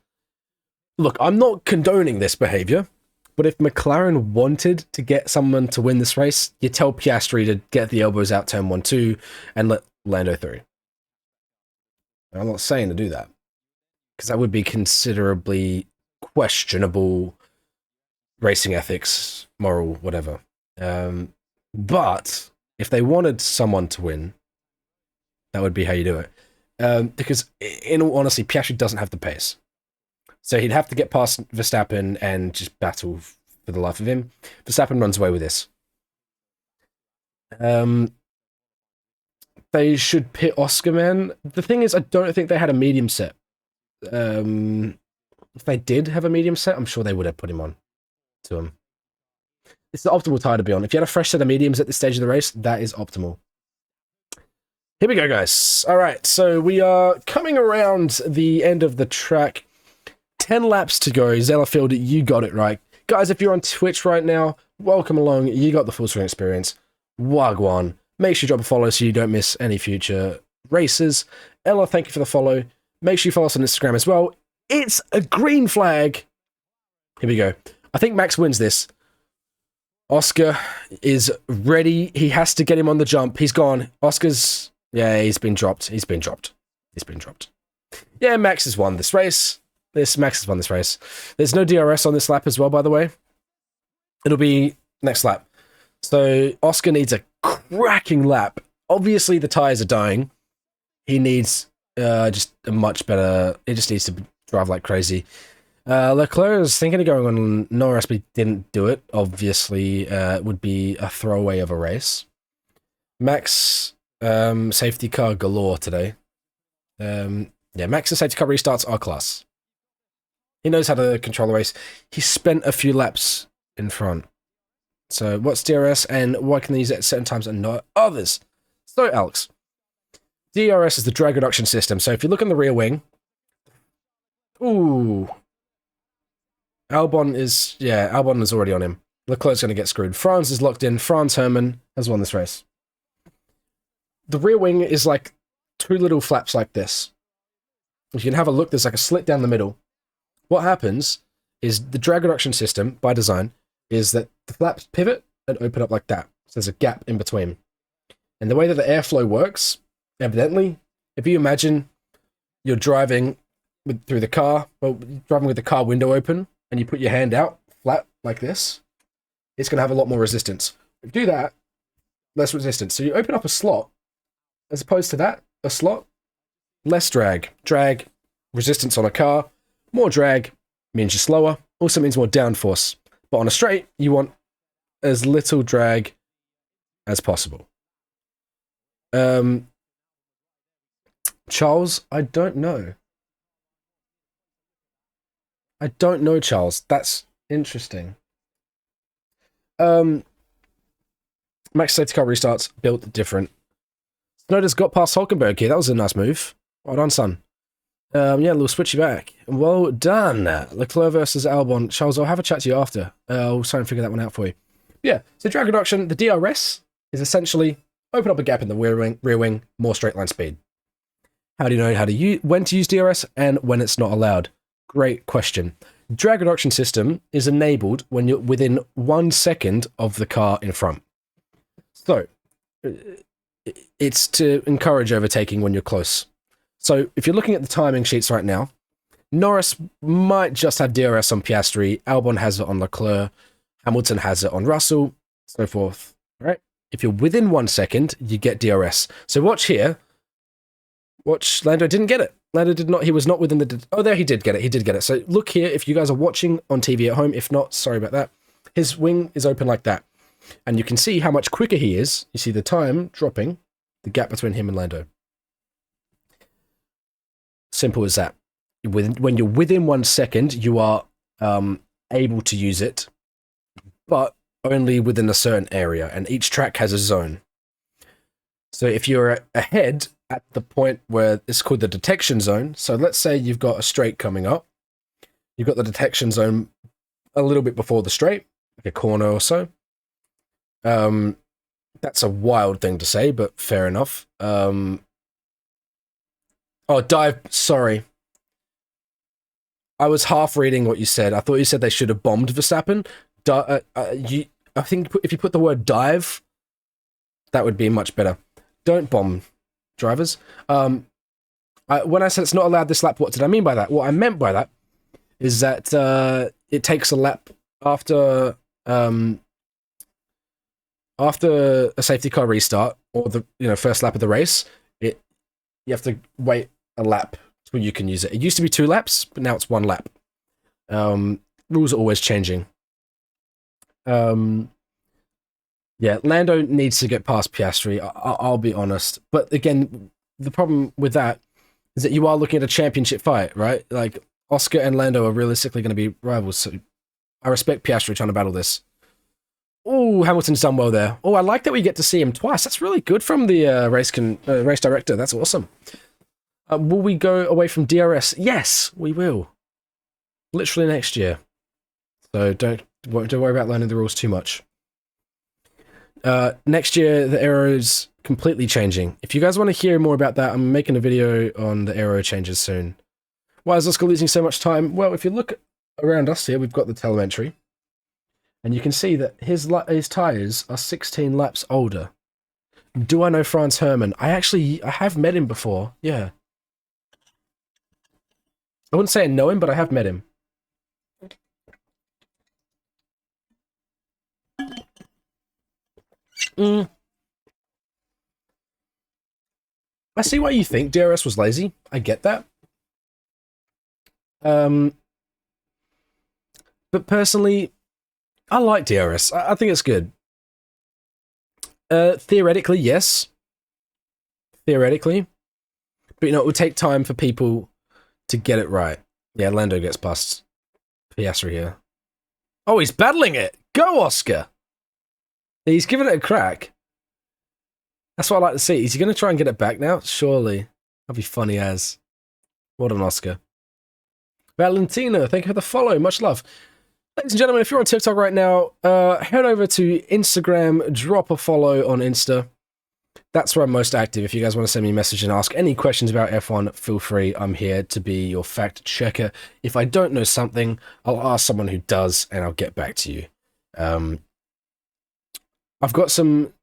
Look, I'm not condoning this behavior, but if McLaren wanted to get someone to win this race, you tell Piastri to get the elbows out turn 1-2 and let Lando through. I'm not saying to do that, because that would be considerably questionable racing ethics, moral, whatever. But if they wanted someone to win, that would be how you do it. Because in all honesty, Piastri doesn't have the pace. So he'd have to get past Verstappen and just battle for the life of him. Verstappen runs away with this. They should pit Oscar, man. The thing is, I don't think they had a medium set. If they did have a medium set, I'm sure they would have put him on to him. It's the optimal tire to be on. If you had a fresh set of mediums at this stage of the race, that is optimal. Here we go, guys. All right, so we are coming around the end of the track. 10 laps to go. Zellerfield, you got it right. Guys, if you're on Twitch right now, welcome along. You got the full screen experience. Wagwan. Make sure you drop a follow so you don't miss any future races. Ella, thank you for the follow. Make sure you follow us on Instagram as well. It's a green flag. Here we go. I think Max wins this. Oscar is ready. He has to get him on the jump. He's gone. Oscar's... Yeah, he's been dropped. He's been dropped. Yeah, Max has won this race. Max has won this race. There's no DRS on this lap as well, by the way. It'll be next lap. So Oscar needs a cracking lap. Obviously, the tires are dying. He needs just a much better... He just needs to drive like crazy. Leclerc is thinking of going on no RS, but he didn't do it. Obviously, it would be a throwaway of a race. Max, safety car galore today. Yeah, Max's safety car restarts are class. He knows how to control the race. He spent a few laps in front. So what's DRS and why can they use it at certain times and not others? So Alex, DRS is the drag reduction system. So if you look on the rear wing, ooh, Albon is already on him. Leclerc's going to get screwed. Franz is locked in. Franz Hermann has won this race. The rear wing is like 2 little flaps like this. If you can have a look, there's like a slit down the middle. What happens is the drag reduction system, by design, is that the flaps pivot and open up like that. So there's a gap in between. And the way that the airflow works, evidently, if you imagine you're driving through the car, driving with the car window open, and you put your hand out flat like this, it's going to have a lot more resistance. If you do that, less resistance. So you open up a slot, as opposed to that, a slot, less drag. Drag, resistance on a car. More drag means you're slower, also means more downforce. But on a straight, you want as little drag as possible. Charles, I don't know. I don't know, Charles. That's interesting. Max safety car restarts, built different. Snowder's got past Hulkenberg here. That was a nice move. Well done, son. Yeah, a little switchy back. Well done. Leclerc versus Albon. Charles, I'll have a chat to you after. I'll try and figure that one out for you. Yeah, so drag reduction, the DRS is essentially open up a gap in the rear wing, more straight line speed. How do you know when to use DRS and when it's not allowed? Great question. Drag reduction system is enabled when you're within 1 second of the car in front. So, it's to encourage overtaking when you're close. So, if you're looking at the timing sheets right now, Norris might just have DRS on Piastri, Albon has it on Leclerc, Hamilton has it on Russell, so forth, right? If you're within 1 second, you get DRS. So watch here. Watch, Lando didn't get it. Lando did not, he was not within the, oh, there he did get it, he did get it. So look here, if you guys are watching on TV at home, if not, sorry about that, his wing is open like that. And you can see how much quicker he is. You see the time dropping, the gap between him and Lando. Simple as that. When you're within 1 second, you are able to use it, but only within a certain area, and each track has a zone. So if you're ahead at the point where it's called the detection zone, so let's say you've got a straight coming up, you've got the detection zone a little bit before the straight, like a corner or so. That's a wild thing to say, but fair enough. Oh, dive, sorry. I was half reading what you said. I thought you said they should have bombed Verstappen. I think if you put the word dive, that would be much better. Don't bomb drivers. When I said it's not allowed this lap, what did I mean by that? What I meant by that is that it takes a lap after a safety car restart or the first lap of the race. You have to wait a lap before you can use it. It used to be 2 laps, but now it's 1 lap. Rules are always changing. Yeah, Lando needs to get past Piastri, I'll be honest. But again, the problem with that is that you are looking at a championship fight, right? Like, Oscar and Lando are realistically going to be rivals, so I respect Piastri trying to battle this. Oh, Hamilton's done well there. Oh, I like that we get to see him twice. That's really good from the race director. That's awesome. Will we go away from DRS? Yes, we will. Literally next year. So don't worry about learning the rules too much. Next year, the aero is completely changing. If you guys want to hear more about that, I'm making a video on the aero changes soon. Why is Oscar losing so much time? Well, if you look around us here, we've got the telemetry. And you can see that his tyres are 16 laps older. Do I know Franz Hermann? I have met him before, yeah. I wouldn't say I know him, but I have met him. I see why you think DRS was lazy. I get that. But personally, I like DRS. I think it's good. Theoretically, yes. Theoretically. But, it would take time for people to get it right. Yeah, Lando gets past Piastri here. Oh, he's battling it! Go, Oscar! He's giving it a crack. That's what I like to see. Is he going to try and get it back now? Surely. That'd be funny as. What an Oscar. Valentina, thank you for the follow. Much love. Ladies and gentlemen, if you're on TikTok right now, head over to Instagram, drop a follow on Insta. That's where I'm most active. If you guys want to send me a message and ask any questions about F1, feel free. I'm here to be your fact checker. If I don't know something, I'll ask someone who does, and I'll get back to you. I've got some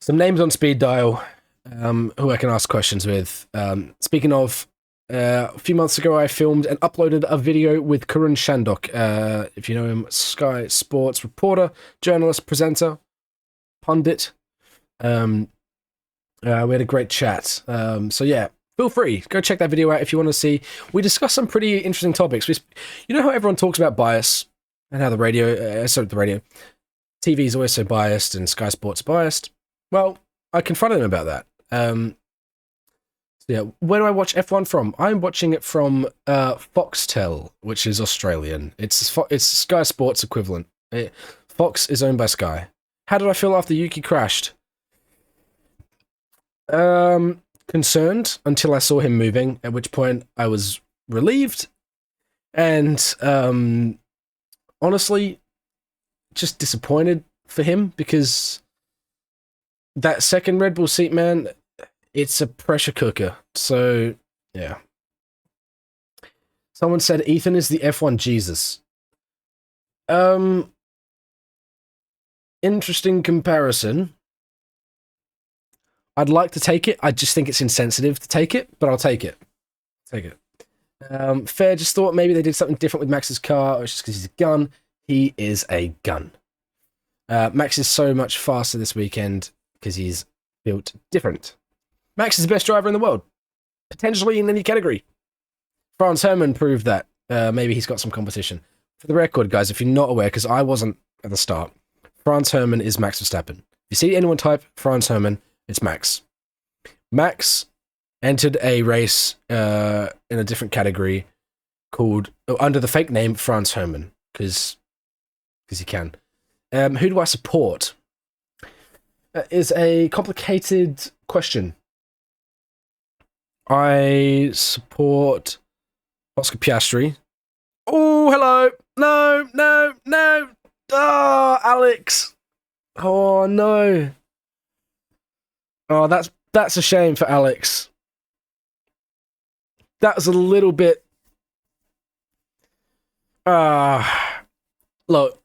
names on speed dial who I can ask questions with. Speaking of, a few months ago, I filmed and uploaded a video with Karun Shandok. If you know him, Sky Sports reporter, journalist, presenter, pundit. We had a great chat. So yeah, feel free. Go check that video out if you want to see. We discussed some pretty interesting topics. You know how everyone talks about bias and how the radio TV is always so biased and Sky Sports biased? Well, I confronted him about that. So yeah, where do I watch F1 from? I'm watching it from Foxtel, which is Australian. It's Sky Sports equivalent. Fox is owned by Sky. How did I feel after Yuki crashed? concerned until I saw him moving, at which point I was relieved and honestly just disappointed for him, because that second Red Bull seat, man, it's a pressure cooker. So, yeah. Someone said Ethan is the F1 Jesus. Interesting comparison. I'd like to take it. I just think it's insensitive to take it, but I'll take it. Take it. Fair just thought maybe they did something different with Max's car, or it's just because he's a gun. He is a gun. Max is so much faster this weekend because he's built different. Max is the best driver in the world, potentially in any category. Franz Herrmann proved that. Maybe he's got some competition. For the record, guys, if you're not aware, because I wasn't at the start, Franz Herrmann is Max Verstappen. If you see anyone type Franz Herrmann, it's Max. Max entered a race in a different category called, under the fake name Franz Herrmann, because he can. Who do I support? Is a complicated question. I support Oscar Piastri. Oh, hello. No. Oh, Alex. Oh, no. Oh, that's a shame for Alex. That was a little bit... Look,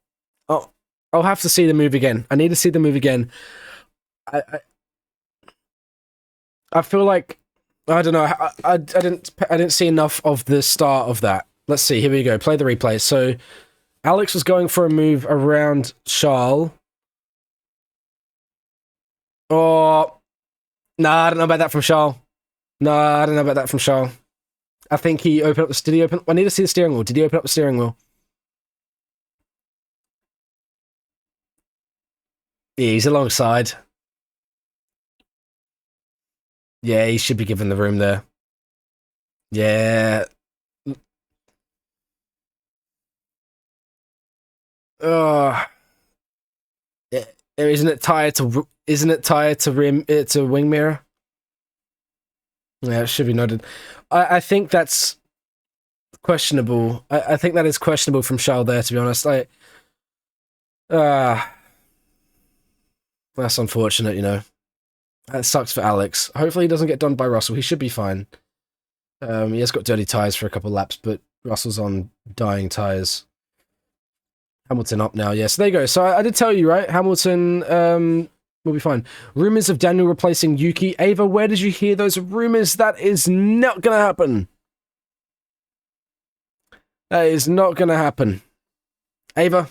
I'll have to see the move again. I need to see the move again. I feel like... I don't know. I didn't see enough of the start of that. Let's see. Here we go. Play the replay. So, Alex was going for a move around Charles. Oh, nah, I don't know about that from Charles. Nah, I don't know about that from Charles. I think he opened up the... Did he open... I need to see the steering wheel. Did he open up the steering wheel? Yeah, he's alongside. Yeah, he should be given the room there. Yeah. Oh. Isn't it tied to rim to wing mirror? Yeah, it should be noted. I think that's questionable. I think that is questionable from Charles there, to be honest. That's unfortunate, you know. That sucks for Alex. Hopefully he doesn't get done by Russell. He should be fine. He has got dirty tyres for a couple laps, but Russell's on dying tyres. Hamilton up now, yes. There you go. So I did tell you, right? Hamilton will be fine. Rumours of Daniel replacing Yuki. Ava, where did you hear those rumours? That is not going to happen. That is not going to happen. Ava,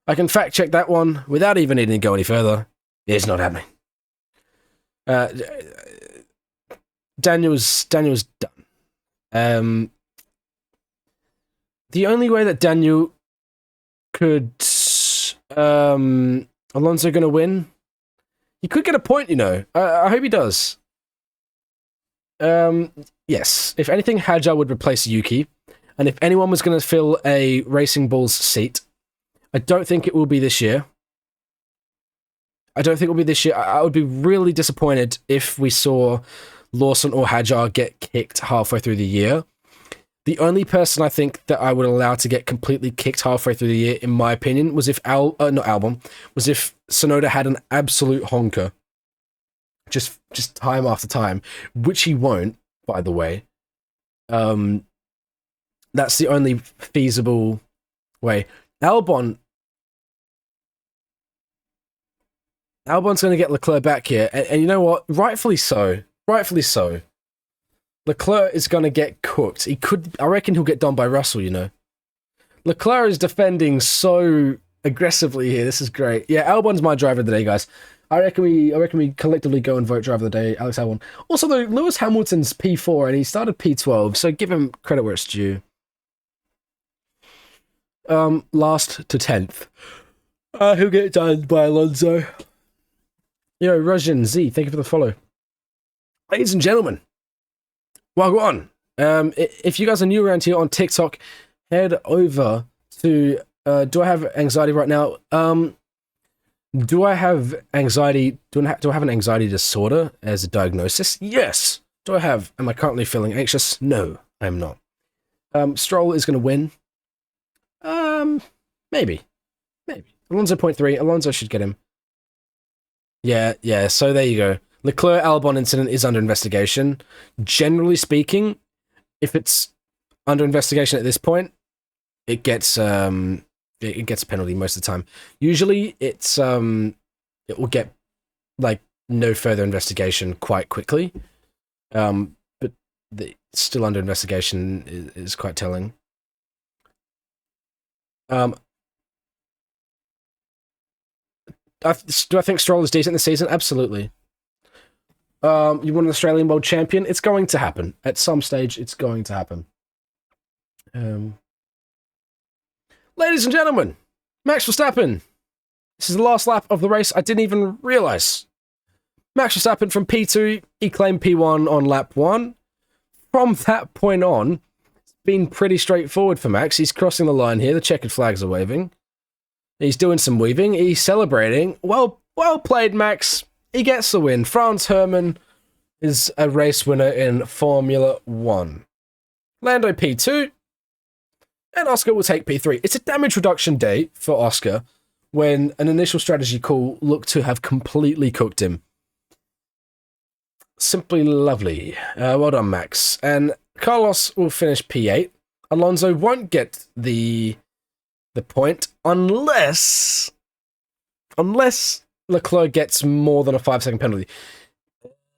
I can fact check that one without even needing to go any further. It's not happening. Daniel's done. The only way that Daniel could Alonso gonna win? He could get a point, you know. I hope he does. Yes. If anything, Hadjar would replace Yuki, and if anyone was gonna fill a Racing Bulls seat, I don't think it will be this year. I would be really disappointed if we saw Lawson or Hadjar get kicked halfway through the year. The only person I think that I would allow to get completely kicked halfway through the year, in my opinion, was if was if Tsunoda had an absolute honker, just time after time, which he won't, by the way. That's the only feasible way. Albon's going to get Leclerc back here, and you know what? Rightfully so. Leclerc is going to get cooked. I reckon he'll get done by Russell, you know. Leclerc is defending so aggressively here. This is great. Yeah, Albon's my driver of the day, guys. I reckon we collectively go and vote driver of the day, Alex Albon. Also, though, Lewis Hamilton's P4 and he started P12, so give him credit where it's due. Last to 10th. He'll get done by Alonso. Yo, Rajan Z, thank you for the follow. Ladies and gentlemen, Wagwan. If you guys are new around here on TikTok, head over to Do I Have Anxiety Right Now? Do I have anxiety? Do I have an anxiety disorder as a diagnosis? Yes. Am I currently feeling anxious? No, I'm not. Stroll is going to win. Maybe. Alonso 0.3. Alonso should get him. Yeah, so there you go. Leclerc-Albon incident is under investigation. Generally speaking, if it's under investigation at this point, it gets a penalty most of the time. Usually it will get like no further investigation quite quickly. But still under investigation is quite telling. Do I think Stroll is decent this season? Absolutely. You want an Australian world champion? It's going to happen. At some stage, it's going to happen. Ladies and gentlemen, Max Verstappen. This is the last lap of the race. I didn't even realize. Max Verstappen from P2, he claimed P1 on lap 1. From that point on, it's been pretty straightforward for Max. He's crossing the line here. The checkered flags are waving. He's doing some weaving. He's celebrating. Well played, Max. He gets the win. Franz Hermann is a race winner in Formula 1. Lando P2. And Oscar will take P3. It's a damage reduction day for Oscar when an initial strategy call looked to have completely cooked him. Simply lovely. Well done, Max. And Carlos will finish P8. Alonso won't get the point unless Leclerc gets more than a 5-second penalty.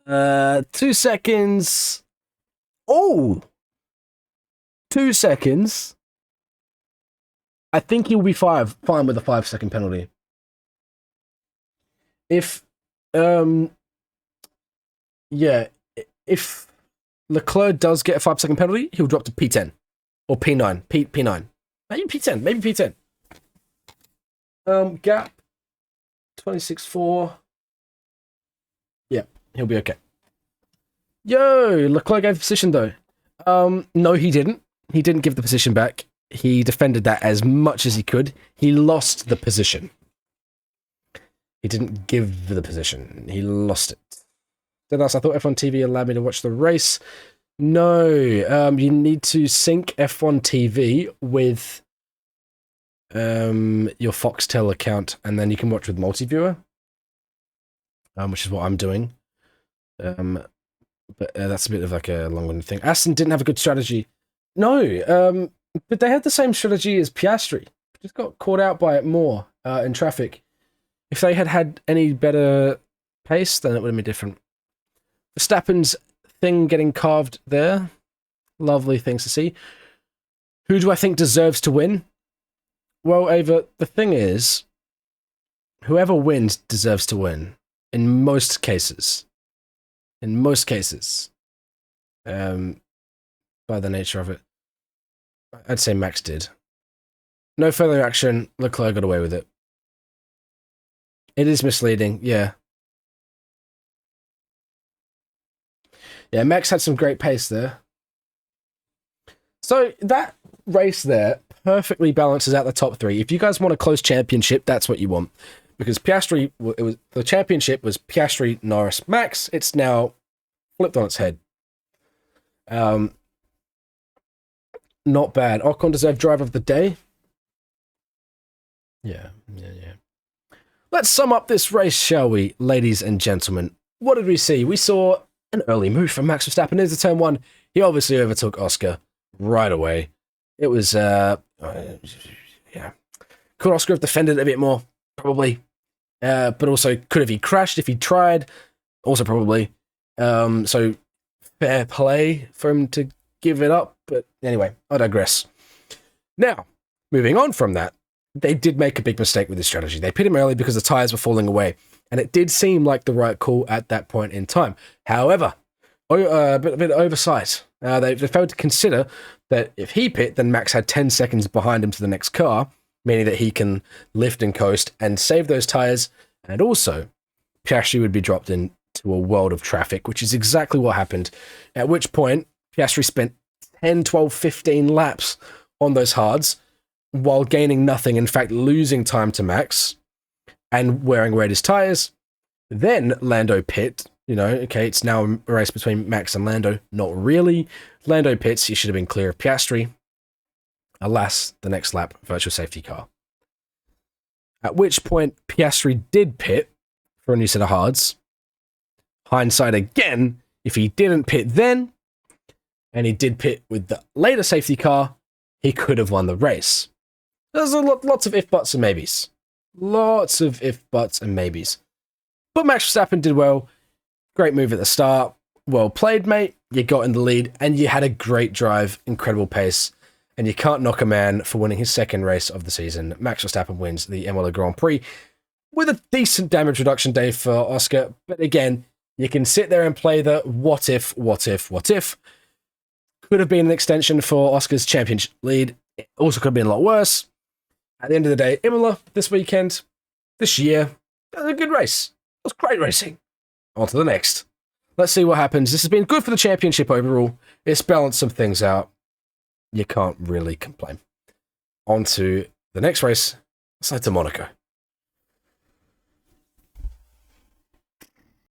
2 seconds. Oh! 2 seconds. I think he'll be fine with a 5-second penalty. If Leclerc does get a 5-second penalty, he'll drop to P10 or P9. P9. Maybe P10. Gap 26.4. Yeah, he'll be okay. Yo, Leclerc gave position though. No, he didn't. He didn't give the position back. He defended that as much as he could. He lost the position. He didn't give the position. He lost it. Then I thought F1 TV allowed me to watch the race. No, you need to sync F1 TV with your Foxtel account, and then you can watch with multi-viewer, which is what I'm doing. But that's a bit of like a long-winded thing. Aston didn't have a good strategy. No, but they had the same strategy as Piastri. Just got caught out by it more in traffic. If they had any better pace, then it would have been different. Verstappen's thing getting carved there. Lovely things to see. Who do I think deserves to win? Well, Ava, the thing is, whoever wins deserves to win. In most cases. By the nature of it. I'd say Max did. No further action. Leclerc got away with it. It is misleading, yeah. Yeah, Max had some great pace there. So that race there perfectly balances out the top three. If you guys want a close championship, that's what you want. Because Piastri, the championship was Piastri, Norris, Max. It's now flipped on its head. Not bad. Ocon deserved driver of the day. Yeah. Let's sum up this race, shall we, ladies and gentlemen? What did we see? We saw an early move from Max Verstappen into turn 1. He obviously overtook Oscar right away. It was, yeah. Could Oscar have defended it a bit more? Probably. But also, could have he crashed if he tried? Also probably. So, fair play for him to give it up. But anyway, I digress. Now, moving on from that, they did make a big mistake with this strategy. They pit him early because the tyres were falling away. And it did seem like the right call at that point in time. However, a bit of oversight. They failed to consider that if he pit, then Max had 10 seconds behind him to the next car, meaning that he can lift and coast and save those tyres. And also, Piastri would be dropped into a world of traffic, which is exactly what happened. At which point, Piastri spent 10, 12, 15 laps on those hards while gaining nothing, in fact, losing time to Max. and wearing Raiders tyres. Then Lando pit. You know, okay, it's now a race between Max and Lando. Not really. Lando pits, he should have been clear of Piastri. Alas, the next lap, virtual safety car. At which point, Piastri did pit for a new set of hards. Hindsight again, if he didn't pit then, and he did pit with the later safety car, he could have won the race. There's lots of if, buts, and maybes. Lots of if, buts, and maybes. But Max Verstappen did well. Great move at the start. Well played, mate. You got in the lead, and you had a great drive, incredible pace, and you can't knock a man for winning his second race of the season. Max Verstappen wins the Emilia Grand Prix with a decent damage reduction day for Oscar. But again, you can sit there and play the what if. Could have been an extension for Oscar's championship lead. It also could have been a lot worse. At the end of the day, Imola this weekend, this year, it was a good race. It was great racing. On to the next. Let's see what happens. This has been good for the championship overall. It's balanced some things out. You can't really complain. On to the next race. Let's head to Monaco.